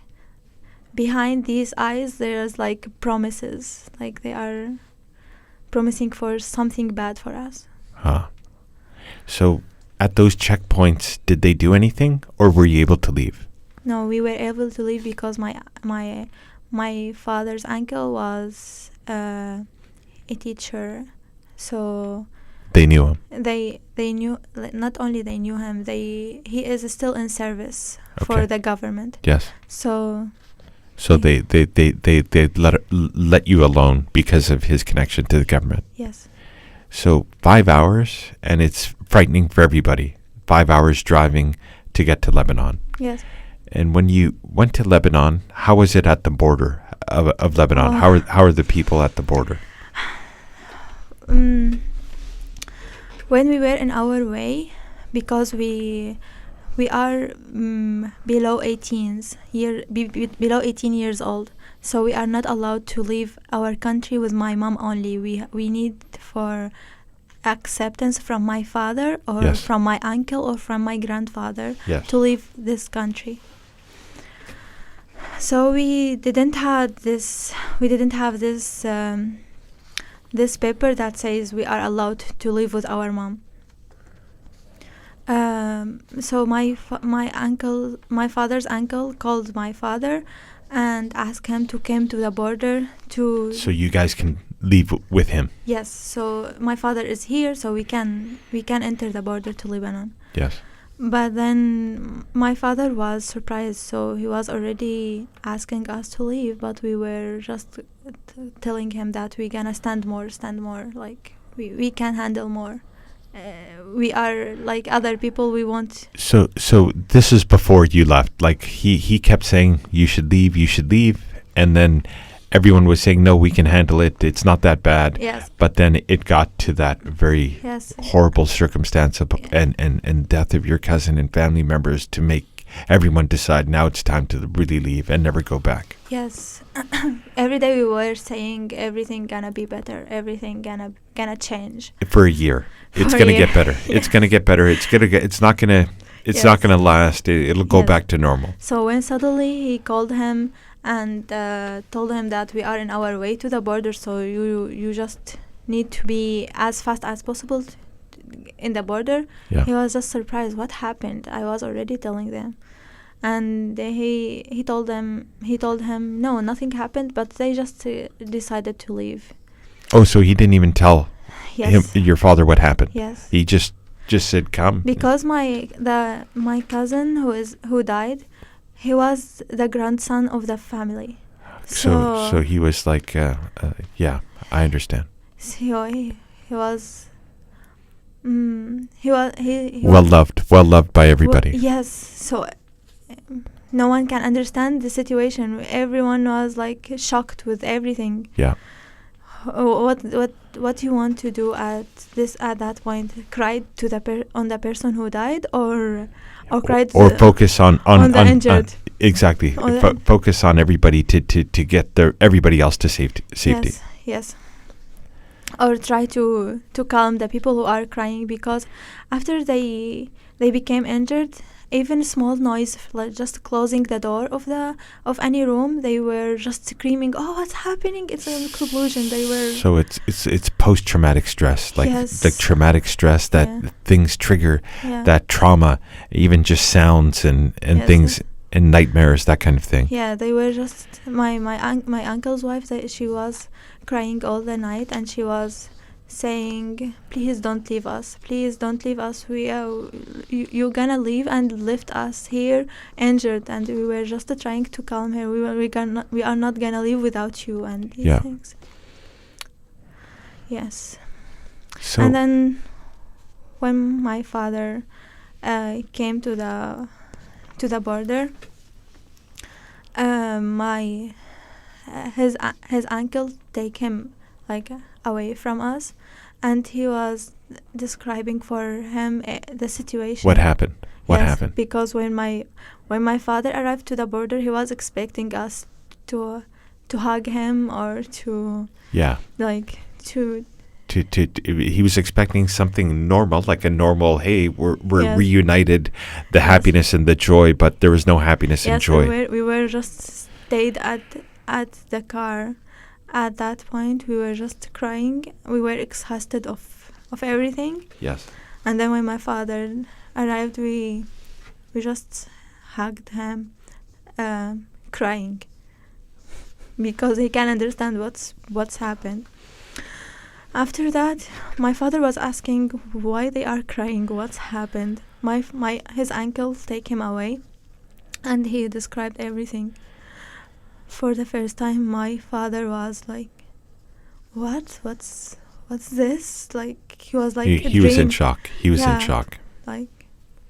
behind these eyes, there's like promises, like they are promising for something bad for us. So at those checkpoints, did they do anything, or were you able to leave? No, we were able to leave because my father's uncle was a teacher, so they knew him. They knew, not only they knew him, he is still in service Okay. for the government. Yes. So they let you alone because of his connection to the government. Yes. So 5 hours, and it's frightening for everybody. 5 hours driving to get to Lebanon. Yes. And when you went to Lebanon, how was it at the border of Lebanon? How are the people at the border? When we were in our way, because we are below 18 years old, so we are not allowed to leave our country with my mom only. We need for acceptance from my father or yes. from my uncle or from my grandfather yes. to leave this country. So we didn't have this this paper that says we are allowed to live with our mom. So my father's uncle called my father and asked him to come to the border to. So you guys can leave with him. Yes. So my father is here, so we can enter the border to Lebanon. Yes. But then my father was surprised, so he was already asking us to leave, but we were just telling him that we're gonna stand more, like we can handle more. We are like other people, we want. So this is before you left. Like he kept saying you should leave, and then everyone was saying no, we can handle it. It's not that bad. Yes. But then it got to that very yes. horrible circumstance of, and death of your cousin and family members to make everyone decide now it's time to really leave and never go back? Yes. Every day we were saying everything gonna be better, everything gonna change. For a year. It's For a going to year. get better. It's going to get better. It's not going to last. It'll go Yes. back to normal. So when suddenly he called him and told him that we are in our way to the border, so you just need to be as fast as possible in the border. Yeah. He was just surprised. What happened? I was already telling them, and he told him no, nothing happened, but they just decided to leave. Oh, so he didn't even tell Yes. your father what happened. Yes. He just said come. Because my cousin who died, he was the grandson of the family. So he was like, yeah, I understand. So he was. He Well loved by everybody. Yes. So no one can understand the situation. Everyone was like shocked with everything. Yeah. What you want to do at that point? Cry to on the person who died, or cry Or focus on the injured. Exactly. Focus on everybody to get everybody else to safety. Yes. Or try to calm the people who are crying, because after they became injured, even small noise, like just closing the door of any room, they were just screaming, "Oh, what's happening? It's an explosion!" They were. So it's post-traumatic stress, like Yes. like traumatic stress that things trigger Yeah. that trauma, even just sounds and Yes. things and nightmares, that kind of thing. Yeah, they were just my uncle's wife. She was crying all the night, and she was saying, "Please don't leave us. Please don't leave us. You're gonna leave and left us here injured." And we were just trying to calm her. We are not gonna leave without you, and these things. Yes. So And then when my father came to the border, his uncle take him like away from us, and he was describing for him the situation. what happened? What Yes, happened? Because when my father arrived to the border, he was expecting us to hug him, or to Yeah. like to He was expecting something normal, like a normal, hey, we're Yes. reunited, the Yes. happiness and the joy, but there was no happiness and yes, joy. we were just stayed at the car. At that point, we were just crying. We were exhausted of everything. Yes. And then when my father arrived, we just hugged him, crying, because he can understand what's happened. After that, my father was asking why they are crying, what's happened. His uncle take him away, and he described everything. For the first time, my father was like, what's this? Like, he was like, He was in shock. He was in Yeah. shock. Like,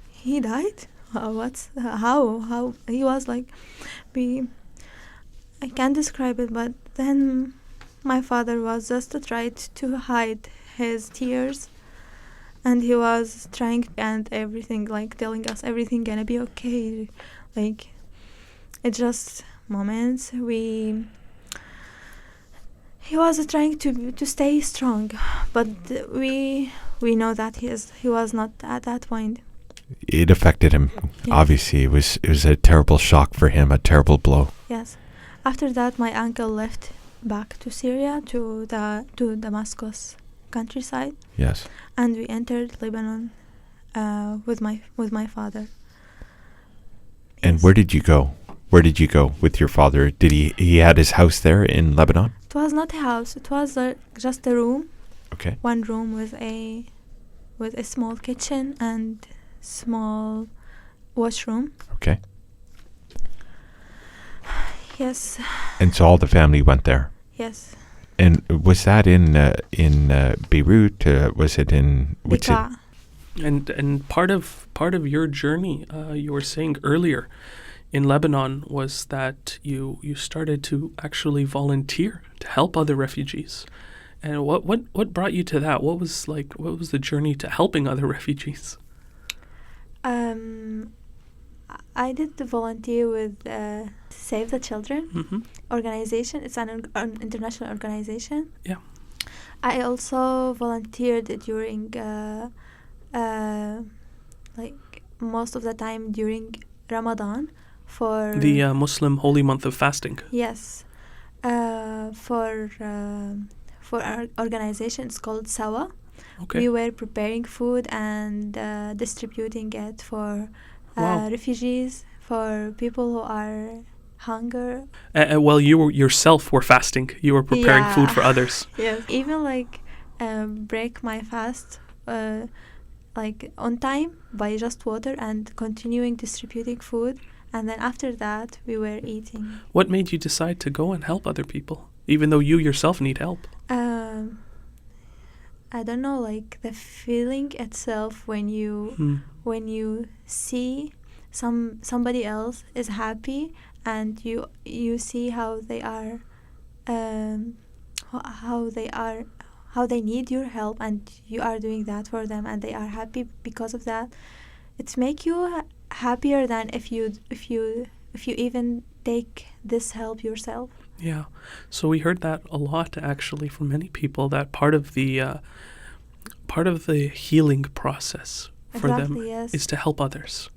he died? How? He was like, I can't describe it, but then my father was just tried to hide his tears, and he was trying and everything, like telling us everything gonna be okay. Like, it's just moments. He was trying to stay strong, but we know that he was not at that point. It affected him. Yeah. Obviously, it was a terrible shock for him, a terrible blow. Yes. After that, my uncle left back to Syria, to Damascus countryside, Yes. and we entered Lebanon with my father. And Yes. where did you go? Where did you go with your father? Did he had his house there in Lebanon? It was not a house. It was just a room. Okay. One room with a small kitchen and small washroom. Okay. Yes. And so all the family went there. Yes. And was that in Beirut? Was it in which city? Bekaa. And part of your journey, you were saying earlier, in Lebanon, was that you started to actually volunteer to help other refugees. And what brought you to that? What was the journey to helping other refugees? I did the volunteer with Save the Children organization. It's an international organization. Yeah. I also volunteered during like most of the time during Ramadan for The Muslim holy month of fasting. yes, for our organization. It's called Sawa. Okay. We were preparing food and distributing it for Wow. refugees, for people who are hunger. Well, you yourself were fasting. You were preparing Yeah. food for others. Yes, even like break my fast like on time by just water and continuing distributing food, and then after that we were eating. What made you decide to go and help other people, even though you yourself need help? I don't know, like the feeling itself when you see somebody else is happy and you see how they are how they need your help, and you are doing that for them and they are happy because of that. It make you happier than if you even take this help yourself. Yeah. So we heard that a lot actually from many people, that part of the healing process for them Exactly, yes. is to help others.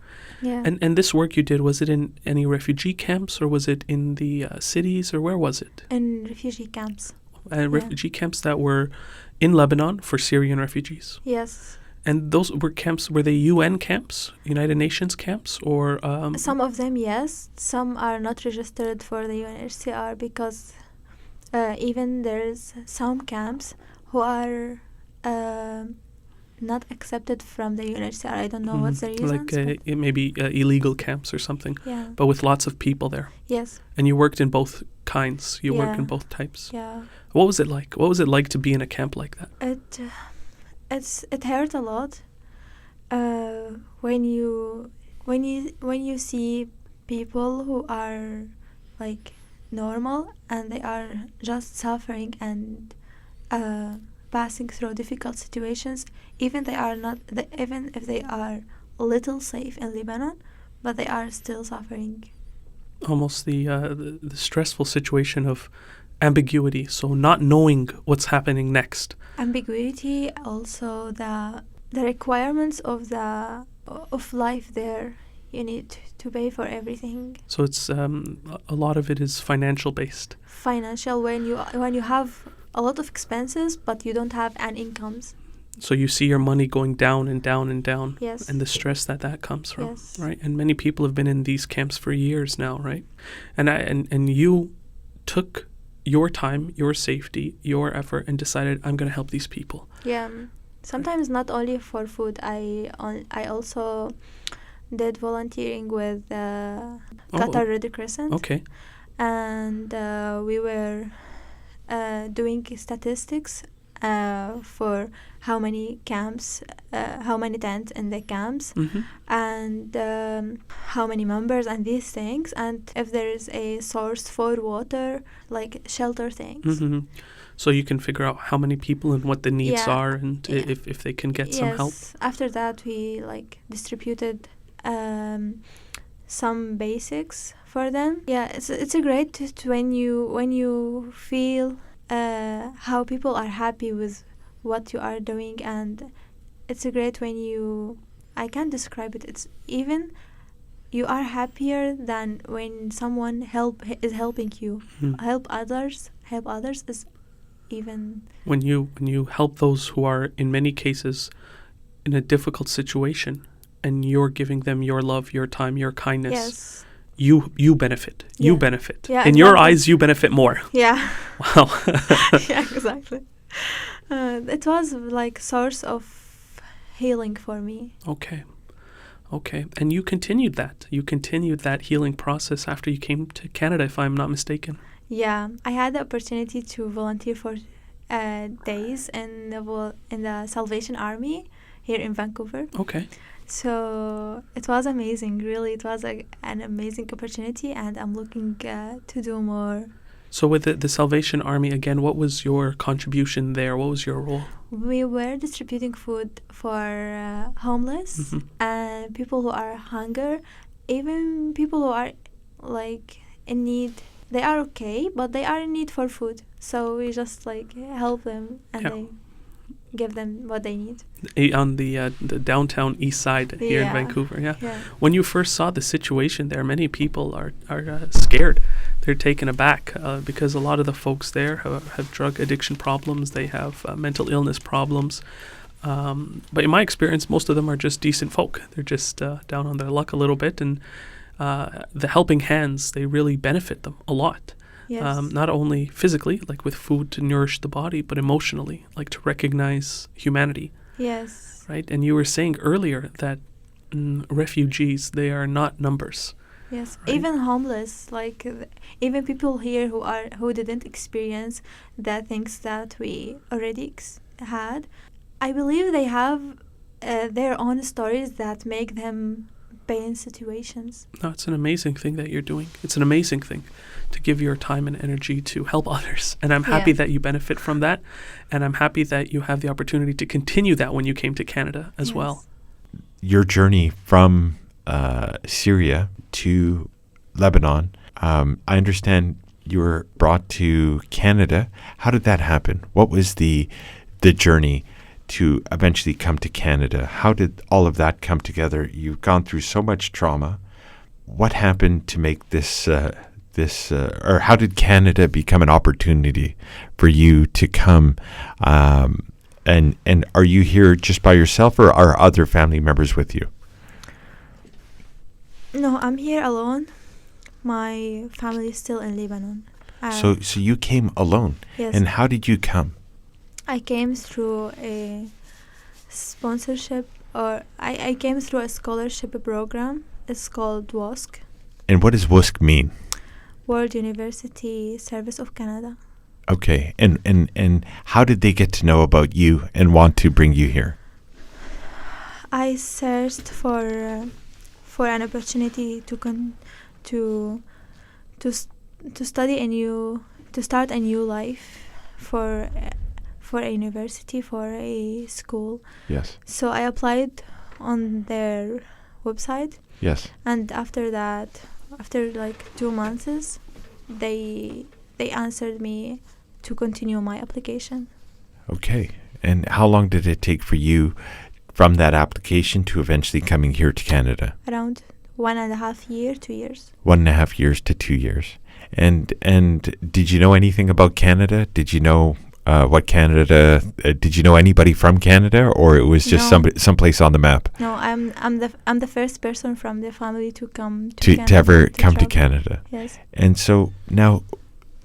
Yeah. And this work you did, was it in any refugee camps, or was it in the cities, or where was it? In refugee camps. Refugee camps that were in Lebanon for Syrian refugees. Yes. And those were camps, were they UN camps, United Nations camps, or Some of them, yes. Some are not registered for the UNHCR because even there's some camps who are not accepted from the UNHCR. I don't know what's the reason. like it may be illegal camps or something, yeah. but with lots of people there. Yes. And you worked in both kinds. You worked Yeah. in both types. Yeah. What was it like? What was it like to be in a camp like that? It hurt a lot. When you see people who are like normal and they are just suffering and passing through difficult situations, even if they are a little safe in Lebanon, but they are still suffering. Almost the stressful situation of ambiguity, so not knowing what's happening next. Ambiguity, also the requirements of life there. You need to pay for everything. So it's a lot of it is financial based. Financial, when you have a lot of expenses but you don't have an incomes. So you see your money going down and down and down. Yes. And the stress that comes from. Yes. Right. And many people have been in these camps for years now, right? And you took your time, your safety, your effort, and decided, I'm going to help these people. Yeah. Sometimes not only for food. I also did volunteering with Qatar Red Crescent. Okay. And we were doing statistics for how many camps, how many tents in the camps, and how many members and these things, and if there is a source for water, like shelter things. So you can figure out how many people and what the needs are, and if they can get some help. After that, we distributed some basics for them. Yeah, it's a great when you feel how people are happy with what you are doing, and it's a great when I can't describe it. It's even you are happier than when someone is helping you. Help others is even when you help those who are in many cases in a difficult situation, and you're giving them your love, your time, your kindness. Yes. You benefit. Yeah. You benefit. Yeah, in your eyes, you benefit more. Yeah. Wow. Yeah, exactly. It was like source of healing for me. Okay. And you continued that. You continued that healing process after you came to Canada, if I'm not mistaken. Yeah, I had the opportunity to volunteer for days in the Salvation Army here in Vancouver. Okay. So it was amazing, really. It was an amazing opportunity, and I'm looking to do more. So with the Salvation Army, again, what was your contribution there? What was your role? We were distributing food for homeless and people who are hunger even people who are like in need, they are okay, but they are in need for food. So we just like help them and Yeah. they give them what they need. On the downtown east side here in Yeah. Vancouver. Yeah. Yeah. When you first saw the situation there, many people are scared. They're taken aback because a lot of the folks there have drug addiction problems. They have mental illness problems. But in my experience, most of them are just decent folk. They're just down on their luck a little bit, and the helping hands, they really benefit them a lot. Yes. Not only physically, like with food to nourish the body, but emotionally, like to recognize humanity, Yes. right? And you were saying earlier that refugees, they are not numbers. Yes. Right. Even homeless, like even people here who didn't experience the things that we already had, I believe they have their own stories that make them pain situations. No, it's an amazing thing that you're doing. It's an amazing thing to give your time and energy to help others. And I'm happy Yeah. that you benefit from that. And I'm happy that you have the opportunity to continue that when you came to Canada as Yes. well. Your journey from Syria to Lebanon, I understand you were brought to Canada. How did that happen? What was the journey to eventually come to Canada? How did all of that come together? You've gone through so much trauma. What happened to make this, or how did Canada become an opportunity for you to come? And are you here just by yourself, or are other family members with you? No, I'm here alone. My family is still in Lebanon. So you came alone. Yes. And how did you come? I came through a sponsorship, or I came through a scholarship program. It's called WOSC, And what does WUSC mean? World University Service of Canada. Okay. And how did they get to know about you and want to bring you here? I searched for an opportunity to start a new life for a university, for a school. Yes. So I applied on their website, Yes. and after that, after like 2 months, they answered me to continue my application. Okay. And how long did it take for you from that application to eventually coming here to Canada? Around 1.5 years, 2 years. 1.5 years to 2 years. And did you know anything about Canada? Did you know what Canada? Did you know anybody from Canada, or it was just No. someplace on the map No, I'm the first person from the family to come to Canada, ever come to travel. Canada? Yes. And so now,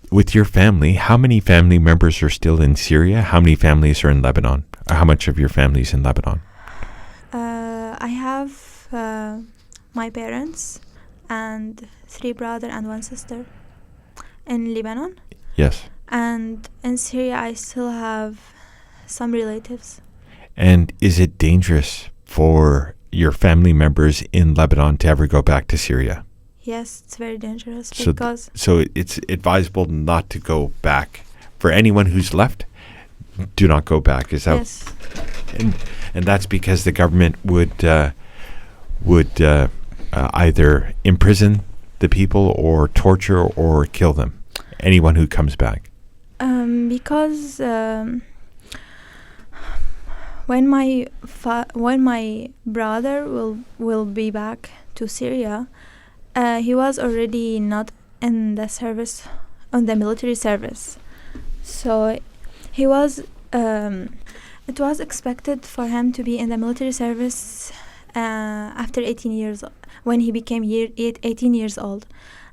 with your family, how many family members are still in Syria? How many families are in Lebanon? Or how much of your family is in Lebanon? I have my parents and 3 brothers and 1 sister in Lebanon. Yes. And in Syria, I still have some relatives. And is it dangerous for your family members in Lebanon to ever go back to Syria? Yes, it's very dangerous So because So it's advisable not to go back. For anyone who's left, do not go back. Is that? yes, And that's because the government would either imprison the people or torture or kill them. Anyone who comes back. because when my brother will be back to Syria, he was already not in the service, on the military service. So he was. It was expected for him to be in the military service after 18 years, when he became 18 years old.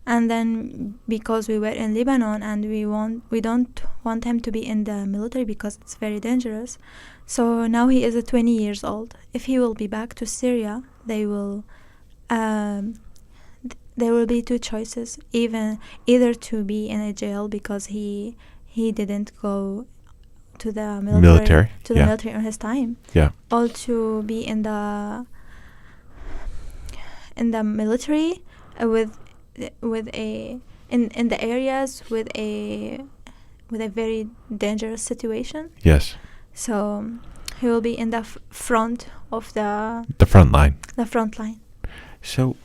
And then because we were in Lebanon and we don't want him to be in the military because it's very dangerous. So now he is 20 years old. If he will be back to Syria, there will be 2 choices: either to be in a jail because he didn't go to the military on his time, Yeah. or to be in the military in the areas with a very dangerous situation. Yes. So he will be in the front of The front line. the front line. So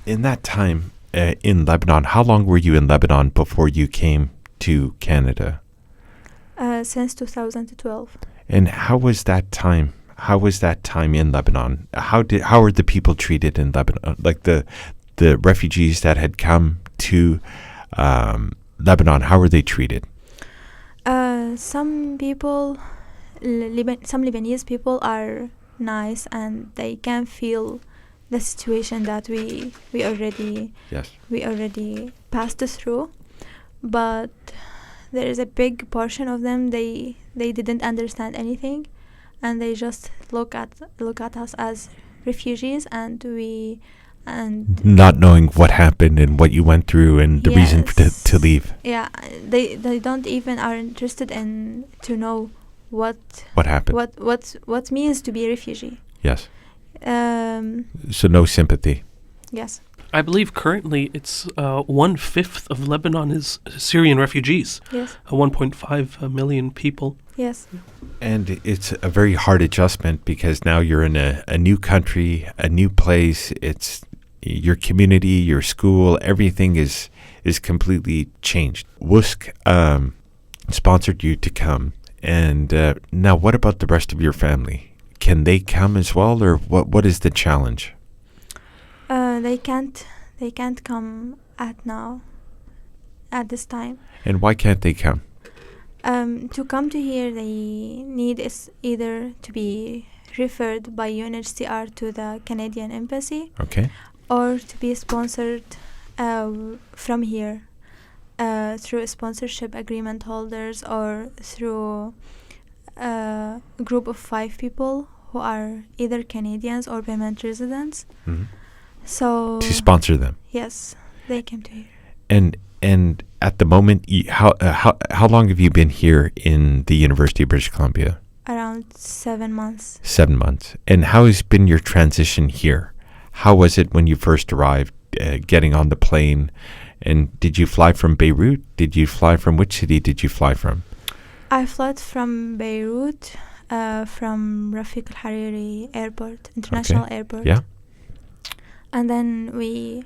in that time in Lebanon, how long were you in Lebanon before you came to Canada? Since 2012. And how was that time? How was that time in Lebanon? How are the people treated in Lebanon? Like the refugees that had come to Lebanon, how were they treated? Some people, some Lebanese people are nice, and they can feel the situation that we already passed through. But there is a big portion of them, they didn't understand anything, and they just look at us as refugees, and not knowing what happened and what you went through and the reason to leave. Yeah, they don't even are interested in to know what happened, what means to be a refugee. Yes. So no sympathy. Yes. I believe currently it's 1/5 of Lebanon is Syrian refugees. Yes. 1.5 million people. Yes. And it's a very hard adjustment because now you're in a new country, a new place. It's your community, your school, everything is completely changed. WUSC sponsored you to come. And now what about the rest of your family? Can they come as well, or what is the challenge? They can't come at this time. And why can't they come? To come to here, they need is either to be referred by UNHCR to the Canadian Embassy, okay, or to be sponsored from here through sponsorship agreement holders, or through a group of 5 people who are either Canadians or permanent residents. Mm-hmm. So to sponsor them. Yes, they came to here. And at the moment, how long have you been here in the University of British Columbia? Around 7 months. 7 months. And how has been your transition here? How was it when you first arrived, getting on the plane? And did you fly from Beirut? Did you fly from which city did you fly from? I flew from Beirut, from Rafiq al-Hariri Airport, International Airport. Yeah. And then we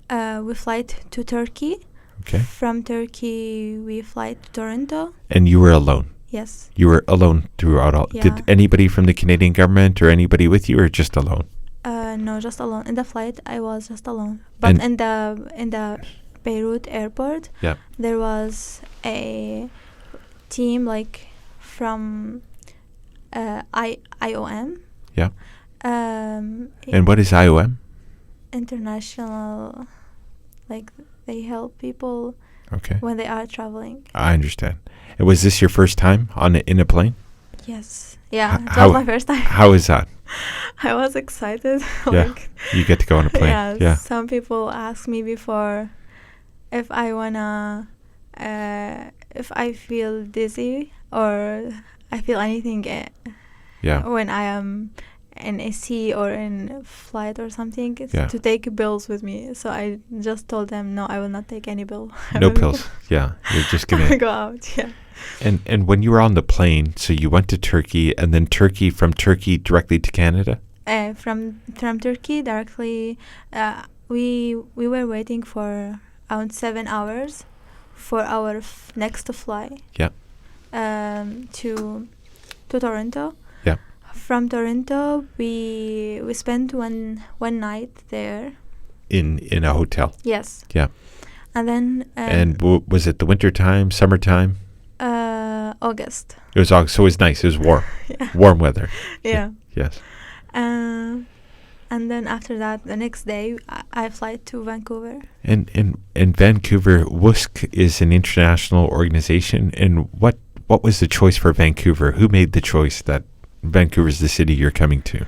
fly to Turkey. Okay. From Turkey, we fly to Toronto. And you were alone? Yes. You were alone throughout all. Yeah. Did anybody from the Canadian government or anybody with you, or just alone? No, just alone. In the flight, I was just alone. But in the Beirut airport, yeah, there was a team like from IOM. Yeah. And what is IOM? International, like they help people when they are traveling. I understand. And was this your first time in a plane? Yes. Yeah, it was my first time. How is that? I was excited. Yeah, you get to go on a plane. Yeah. Some people ask me before if I wanna, if I feel dizzy or I feel anything. When I am in a sea or in flight or something, to take pills with me. So I just told them, no, I will not take any pill. No pills. Yeah, you're just gonna go out. Yeah. And when you were on the plane, so you went to Turkey, and then from Turkey directly to Canada? From Turkey directly, we were waiting for around 7 hours for our next flight. Yeah. To Toronto. Yeah. From Toronto, we spent one night there. In a hotel. Yes. Yeah. And then. And was it the winter time, summertime? August. It was August, so it was nice. It was warm. Yeah. Warm weather. Yeah. Yes. And then after that, the next day, I fly to Vancouver. And Vancouver, WUSC is an international organization. And what was the choice for Vancouver? Who made the choice that Vancouver is the city you're coming to?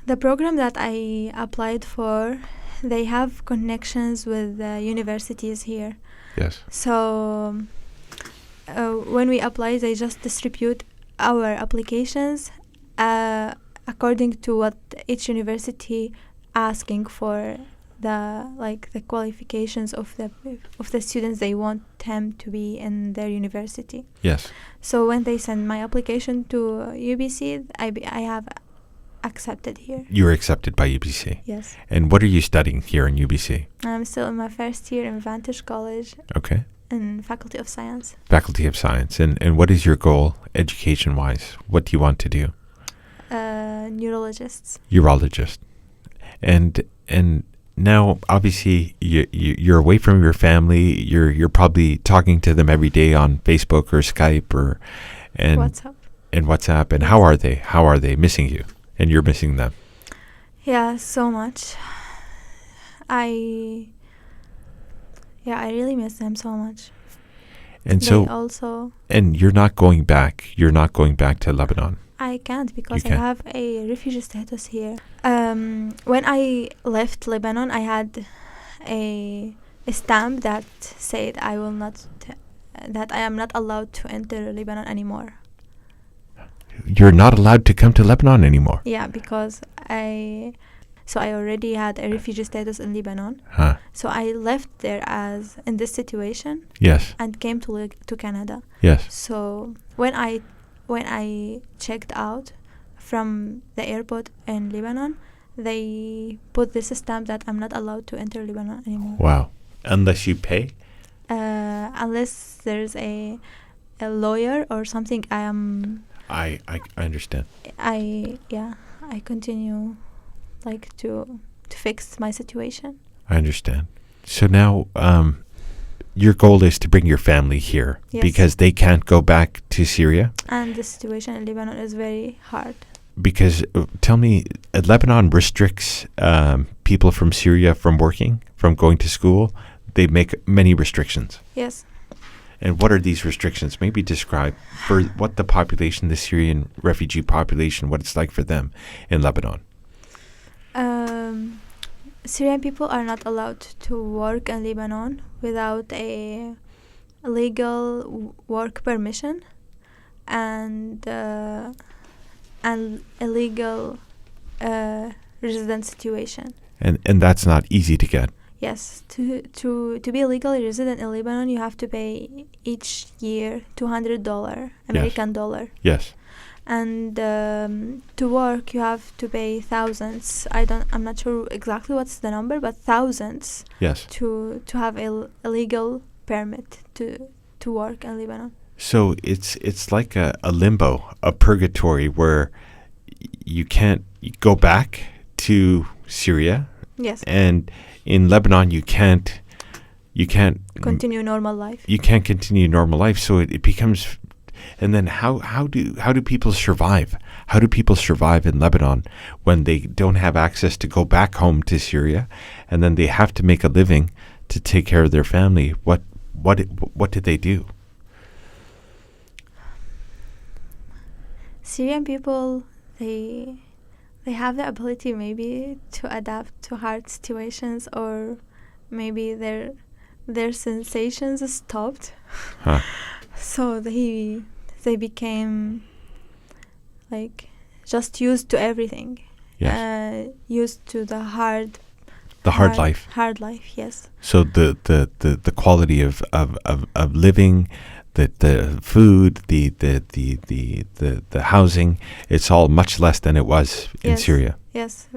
The program that I applied for, they have connections with universities here. Yes. So when we apply, they just distribute our applications according to what each university asking for, the qualifications of the students they want them to be in their university. Yes. So when they send my application to UBC, I have accepted here. You were accepted by UBC. Yes. And what are you studying here in UBC? I'm still in my first year in Vantage College Okay. in Faculty of Science. Faculty of Science. And what is your goal education-wise? What do you want to do? Neurologists. Urologist. And now, obviously, you're away from your family. You're probably talking to them every day on Facebook or Skype or WhatsApp. And WhatsApp. And how are they? How are they missing you? And you're missing them. Yeah, so much. I really miss them so much. And They so, also, and you're not going back. You're not going back to Lebanon. I can't because You I can't. have a refugee status here. When I left Lebanon, I had a stamp that said that I am not allowed to enter Lebanon anymore. You're not allowed to come to Lebanon anymore. Yeah, because I already had a refugee status in Lebanon. Huh. So I left there as in this situation Yes. and came to Canada. Yes. So when I checked out from the airport in Lebanon, they put this stamp that I'm not allowed to enter Lebanon anymore. Wow. Unless you pay? Unless there's a lawyer or something. I understand. I continue like to fix my situation. I understand. So now your goal is to bring your family here. Yes. Because they can't go back to Syria? And the situation in Lebanon is very hard. Because tell me, Lebanon restricts people from Syria from working, from going to school. They make many restrictions. Yes. And what are these restrictions? Maybe describe for what the population, the Syrian refugee population, what it's like for them in Lebanon. Syrian people are not allowed to work in Lebanon without a legal work permission and a legal resident situation. And that's not easy to get. Yes, to be legally resident in Lebanon, you have to pay each year $200 American dollar. Yes. And to work, you have to pay thousands. I'm not sure exactly what's the number, but thousands. Yes. To have a legal permit to work in Lebanon. So it's like a limbo, a purgatory where you can't go back to Syria. Yes. And in Lebanon, you can't continue normal life. You can't continue normal life. So it becomes, and then how do people survive? How do people survive in Lebanon when they don't have access to go back home to Syria, and then they have to make a living to take care of their family? What did they do? Syrian people, they have the ability maybe to adapt to hard situations, or maybe their sensations stopped. Huh. So they became like just used to everything. Yes. Used to the hard life. Hard life, yes. So the quality of living, the food, the housing, it's all much less than it was in Syria. Yes.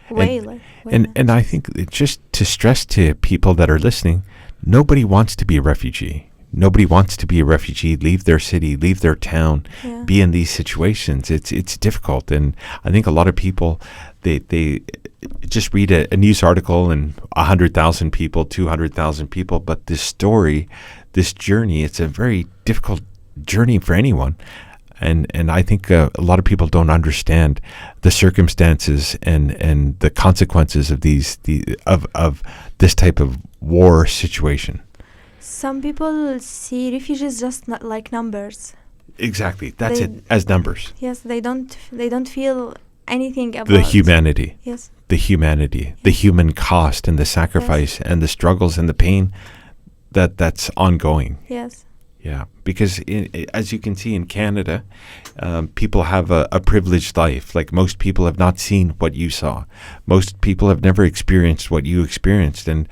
Way less. And I think just to stress to people that are listening, nobody wants to be a refugee. Nobody wants to be a refugee, leave their city, leave their town, be in these situations. It's difficult. And I think a lot of people, they just read a news article and 100,000 people, 200,000 people. But this story, this journey, it's a very difficult journey for anyone. And I think a lot of people don't understand the circumstances and the consequences of of this type of war situation. Some people see refugees just not like numbers. Exactly, that's it, as numbers. Yes, they don't feel anything about the humanity. Yes. The humanity, the human cost and the sacrifice and the struggles and the pain that's ongoing. Yes. Yeah, because as you can see in Canada, people have a privileged life. Like most people have not seen what you saw. Most people have never experienced what you experienced, and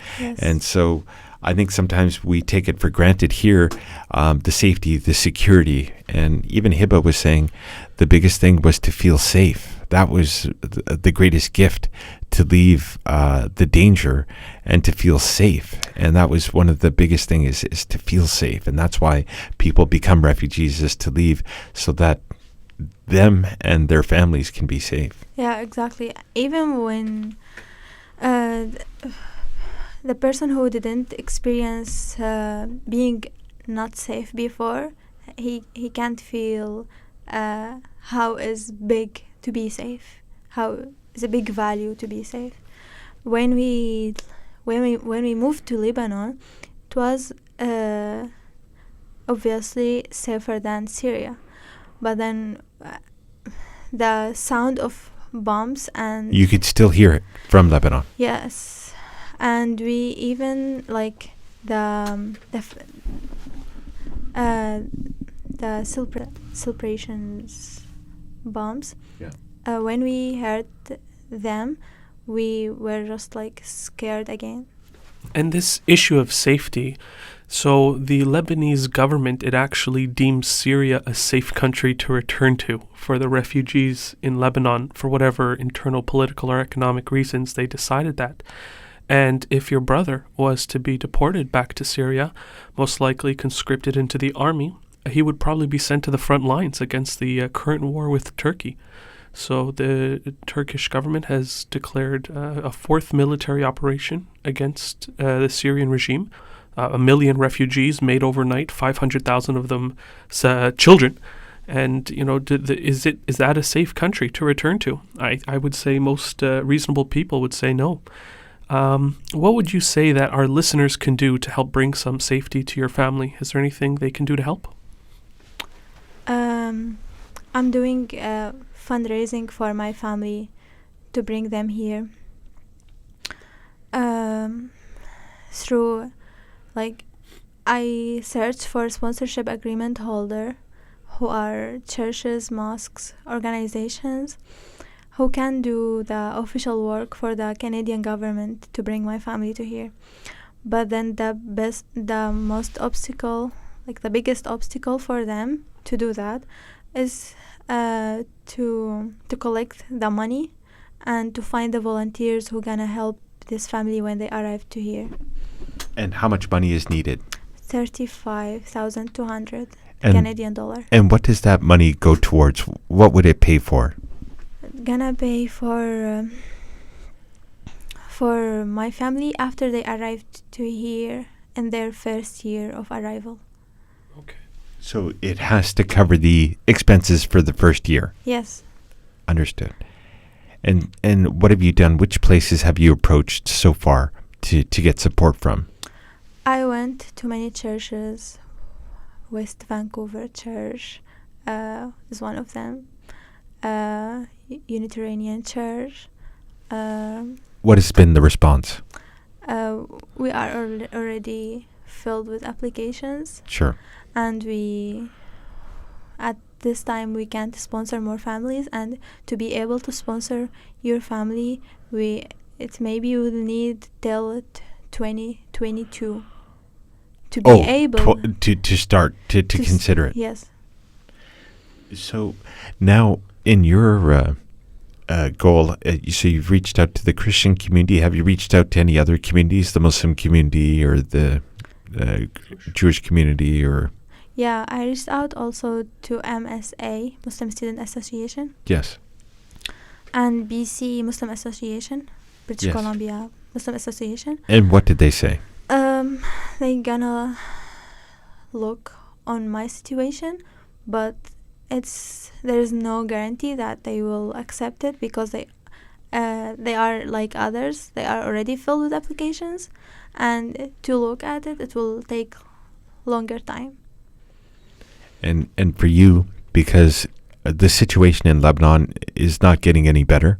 so I think sometimes we take it for granted here, the safety, the security, and even Hiba was saying the biggest thing was to feel safe. that was the greatest gift, to leave the danger and to feel safe. And that was one of the biggest things, is to feel safe. And that's why people become refugees, is to leave so that them and their families can be safe. Yeah, exactly. Even when the person who didn't experience being not safe before, he can't feel how is big to be safe, how is a big value to be safe. When we moved to Lebanon, it was obviously safer than Syria, but then the sound of bombs, and You could still hear it from Lebanon. yes, and we even like the celebrations bombs. Yeah. When we heard them, we were just like scared again. And this issue of safety, so the Lebanese government, it actually deems Syria a safe country to return to for the refugees in Lebanon. For whatever internal political or economic reasons, they decided that. And if your brother was to be deported back to Syria, most likely conscripted into the army, he would probably be sent to the front lines against the current war with Turkey. So the Turkish government has declared a fourth military operation against the Syrian regime. 1 million refugees made overnight, 500,000 of them children. And, you know, is that a safe country to return to? I would say most reasonable people would say no. What would you say that our listeners can do to help bring some safety to your family? Is there anything they can do to help? I'm doing fundraising for my family to bring them here. Through, like, I searched for sponsorship agreement holder who are churches, mosques, organizations who can do the official work for the Canadian government to bring my family to here. But then the biggest obstacle for them to do that is to collect the money and to find the volunteers who gonna help this family when they arrive to here. And how much money is needed? 35,200 Canadian dollar. And what does that money go towards? What would it pay for? Gonna pay for my family after they arrived to here in their first year of arrival. Okay. So it has to cover the expenses for the first year. Yes. Understood. And what have you done? Which places have you approached so far to get support from? I went to many churches. West Vancouver Church is one of them. Unitarian Church. What has been the response? We are already filled with applications. Sure. And at this time we can't sponsor more families, and to be able to sponsor your family, maybe you will need till 2022 to be able to start to consider it. Yes. So now in your goal, so you've reached out to the Christian community. Have you reached out to any other communities, the Muslim community or the Jewish community? Or Yeah, I reached out also to MSA, Muslim Student Association. Yes. And BC Muslim Association, British Columbia Muslim Association. And what did they say? They gonna look on my situation, but there is no guarantee that they will accept it, because they are like others. They are already filled with applications, and to look at it will take longer time. And for you, because the situation in Lebanon is not getting any better,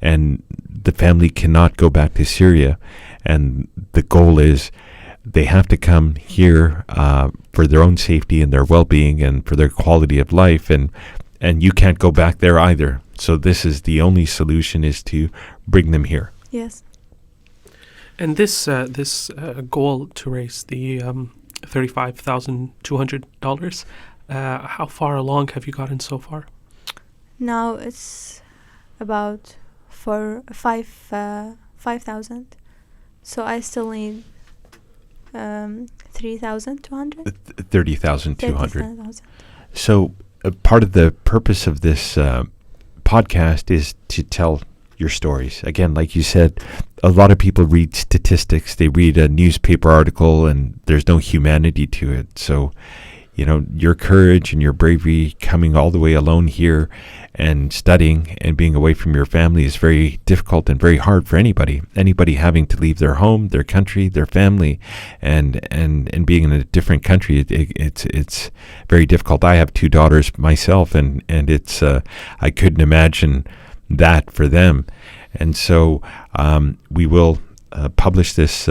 and the family cannot go back to Syria, and the goal is they have to come here for their own safety and their well-being and for their quality of life, and you can't go back there either. So this is the only solution, is to bring them here. Yes. And this goal to raise the $35,200, how far along have you gotten so far? Now it's about for 5,000. So I still need 3,200. 30,200. 30,000. So part of the purpose of this podcast is to tell your stories. Again, like you said, a lot of people read statistics. They read a newspaper article and there's no humanity to it. So, your courage and your bravery coming all the way alone here and studying and being away from your family is very difficult and very hard for anybody. Anybody having to leave their home, their country, their family, and being in a different country, it's very difficult. I have 2 daughters myself, and it's I couldn't imagine that for them. And so we will publish this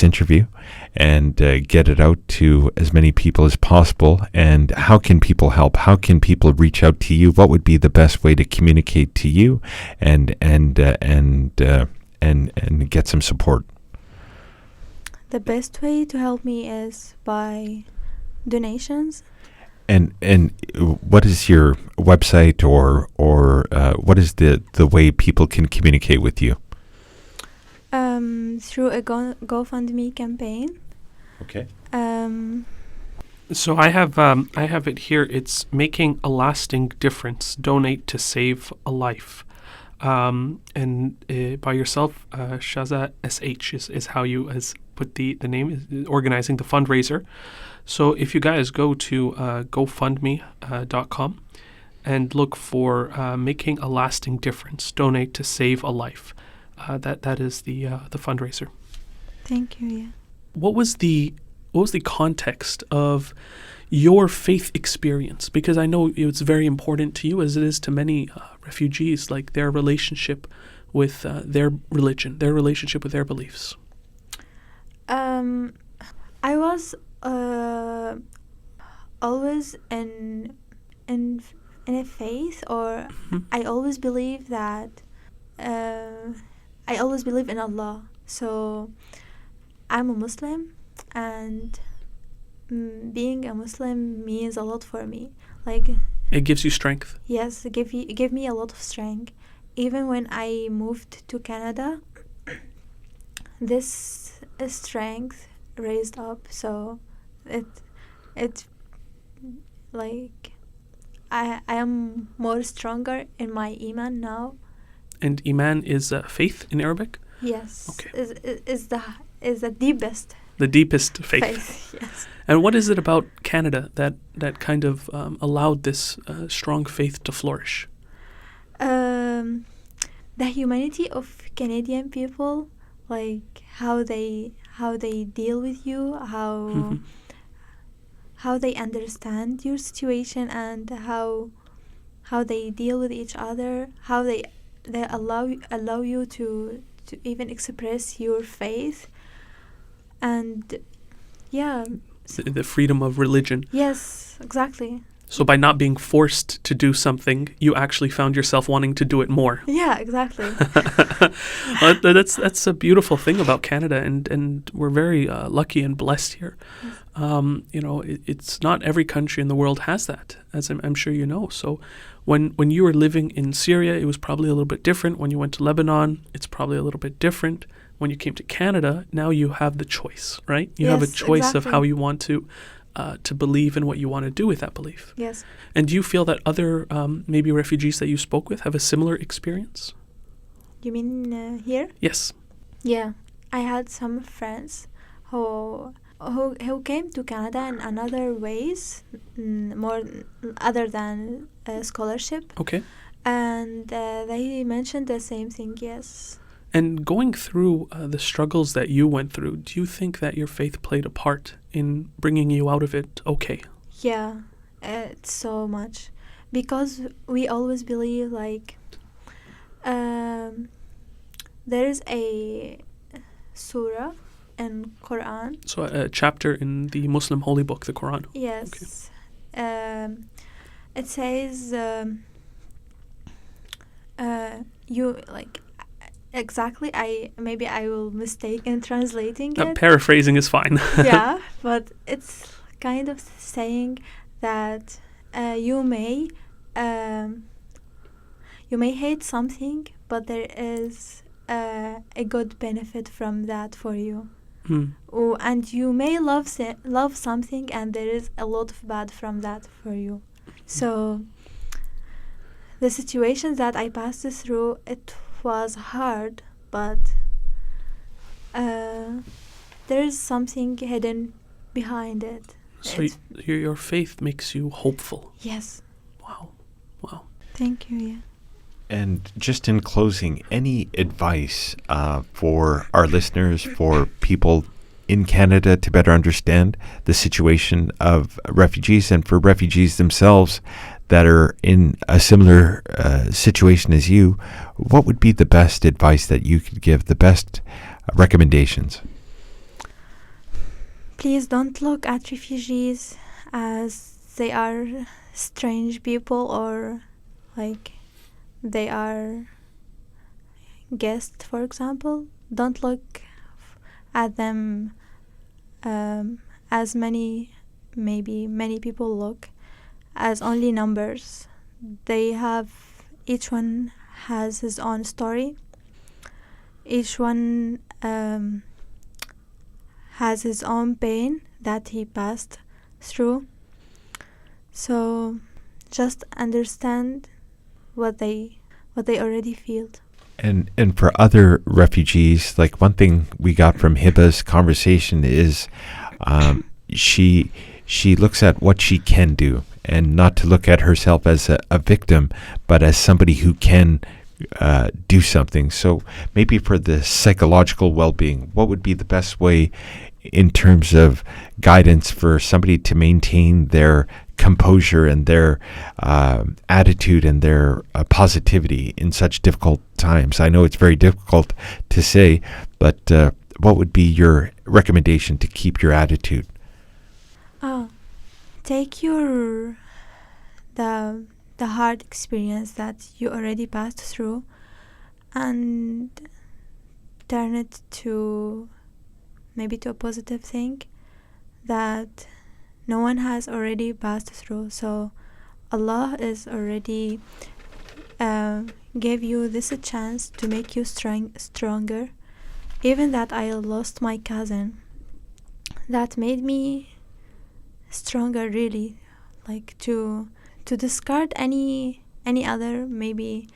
interview and get it out to as many people as possible. And how can people help? How can people reach out to you? What would be the best way to communicate to you and get some support? The best way to help me is by donations. And what is your website or what is the way people can communicate with you? Through a GoFundMe campaign. Okay. So I have it here. It's making a lasting difference. Donate to save a life. And by yourself, Shaza SH is how you has put the name, is organizing the fundraiser. So if you guys go to GoFundMe.com and look for making a lasting difference, donate to save a life. That is the fundraiser. Thank you. Yeah. What was the context of your faith experience? Because I know it's very important to you, as it is to many refugees, like their relationship with their religion, their relationship with their beliefs. I was always in a faith, or I always believe that I always believe in Allah. So I'm a Muslim, and being a Muslim means a lot for me. Like, it gives you strength. Yes, it give me a lot of strength. Even when I moved to Canada, this strength raised up. So it like I am more stronger in my iman now. And iman is faith in Arabic? Yes. Okay. Is the deepest. The deepest faith. Yes. And what is it about Canada that kind of allowed this strong faith to flourish? The humanity of Canadian people, like how they deal with you, how they understand your situation, and how they deal with each other, how they allow you to even express your faith, and yeah, the freedom of religion. Yes, exactly. So by not being forced to do something, you actually found yourself wanting to do it more. Yeah, exactly. That's a beautiful thing about Canada, and we're very lucky and blessed here. Yes. It's not every country in the world has that, as I'm sure you know. So when you were living in Syria, it was probably a little bit different. When you went to Lebanon, it's probably a little bit different. When you came to Canada, now you have the choice, right? You have a choice of how you want to believe and what you want to do with that belief. Yes. And do you feel that other maybe refugees that you spoke with have a similar experience? You mean here? Yes. Yeah, I had some friends who came to Canada in another ways, more other than scholarship. Okay. And they mentioned the same thing. Yes. And going through the struggles that you went through, do you think that your faith played a part in bringing you out of it okay? Yeah, it's so much. Because we always believe, like, there is a surah in Quran. So a chapter in the Muslim holy book, the Quran. Yes. Okay. It says, you, like... Exactly. I will mistake in translating it. Paraphrasing is fine. Yeah, but it's kind of saying that you may you may hate something, but there is a good benefit from that for you. Oh, and you may love something, and there is a lot of bad from that for you. So the situations that I passed through, it was hard, but there is something hidden behind it. So your faith makes you hopeful. Yes. Wow. Thank you. Yeah. And just in closing, any advice for our listeners, for people in Canada to better understand the situation of refugees, and for refugees themselves that are in a similar situation as you? What would be the best advice that you could give, the best recommendations? Please don't look at refugees as they are strange people, or like they are guests, for example. Don't look at them as many people look, as only numbers. Each one has his own story. Each one has his own pain that he passed through. So just understand what they already feel. And for other refugees, like one thing we got from Hiba's conversation is she looks at what she can do, and not to look at herself as a victim, but as somebody who can do something. So maybe for the psychological well-being, what would be the best way in terms of guidance for somebody to maintain their composure and their attitude and their positivity in such difficult times? I know it's very difficult to say, but what would be your recommendation to keep your attitude? Take the hard experience that you already passed through and turn it to maybe to a positive thing that no one has already passed through. So Allah is already gave you this a chance to make you stronger. Even that I lost my cousin, that made me stronger, really, like to discard any other maybe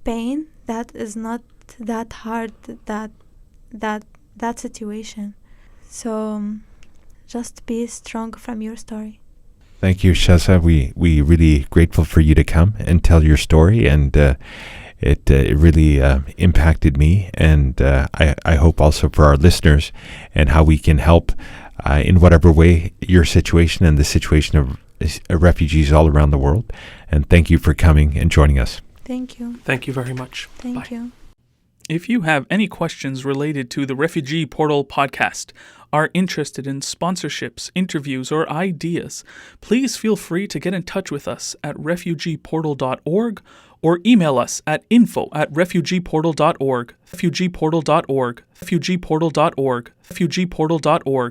pain that is not that hard, that situation. So just be strong from your story. Thank you, Shaza. We really grateful for you to come and tell your story, and it really impacted me, and I hope also for our listeners, and how we can help in whatever way your situation and the situation of refugees all around the world. And thank you for coming and joining us. Thank you. Thank you very much. Thank Bye. you. If you have any questions related to the Refugee Portal podcast, are interested in sponsorships, interviews, or ideas, please feel free to get in touch with us at refugeeportal.org or email us at info@refugeeportal.org, refugeeportal.org, refugeeportal.org, refugeeportal.org.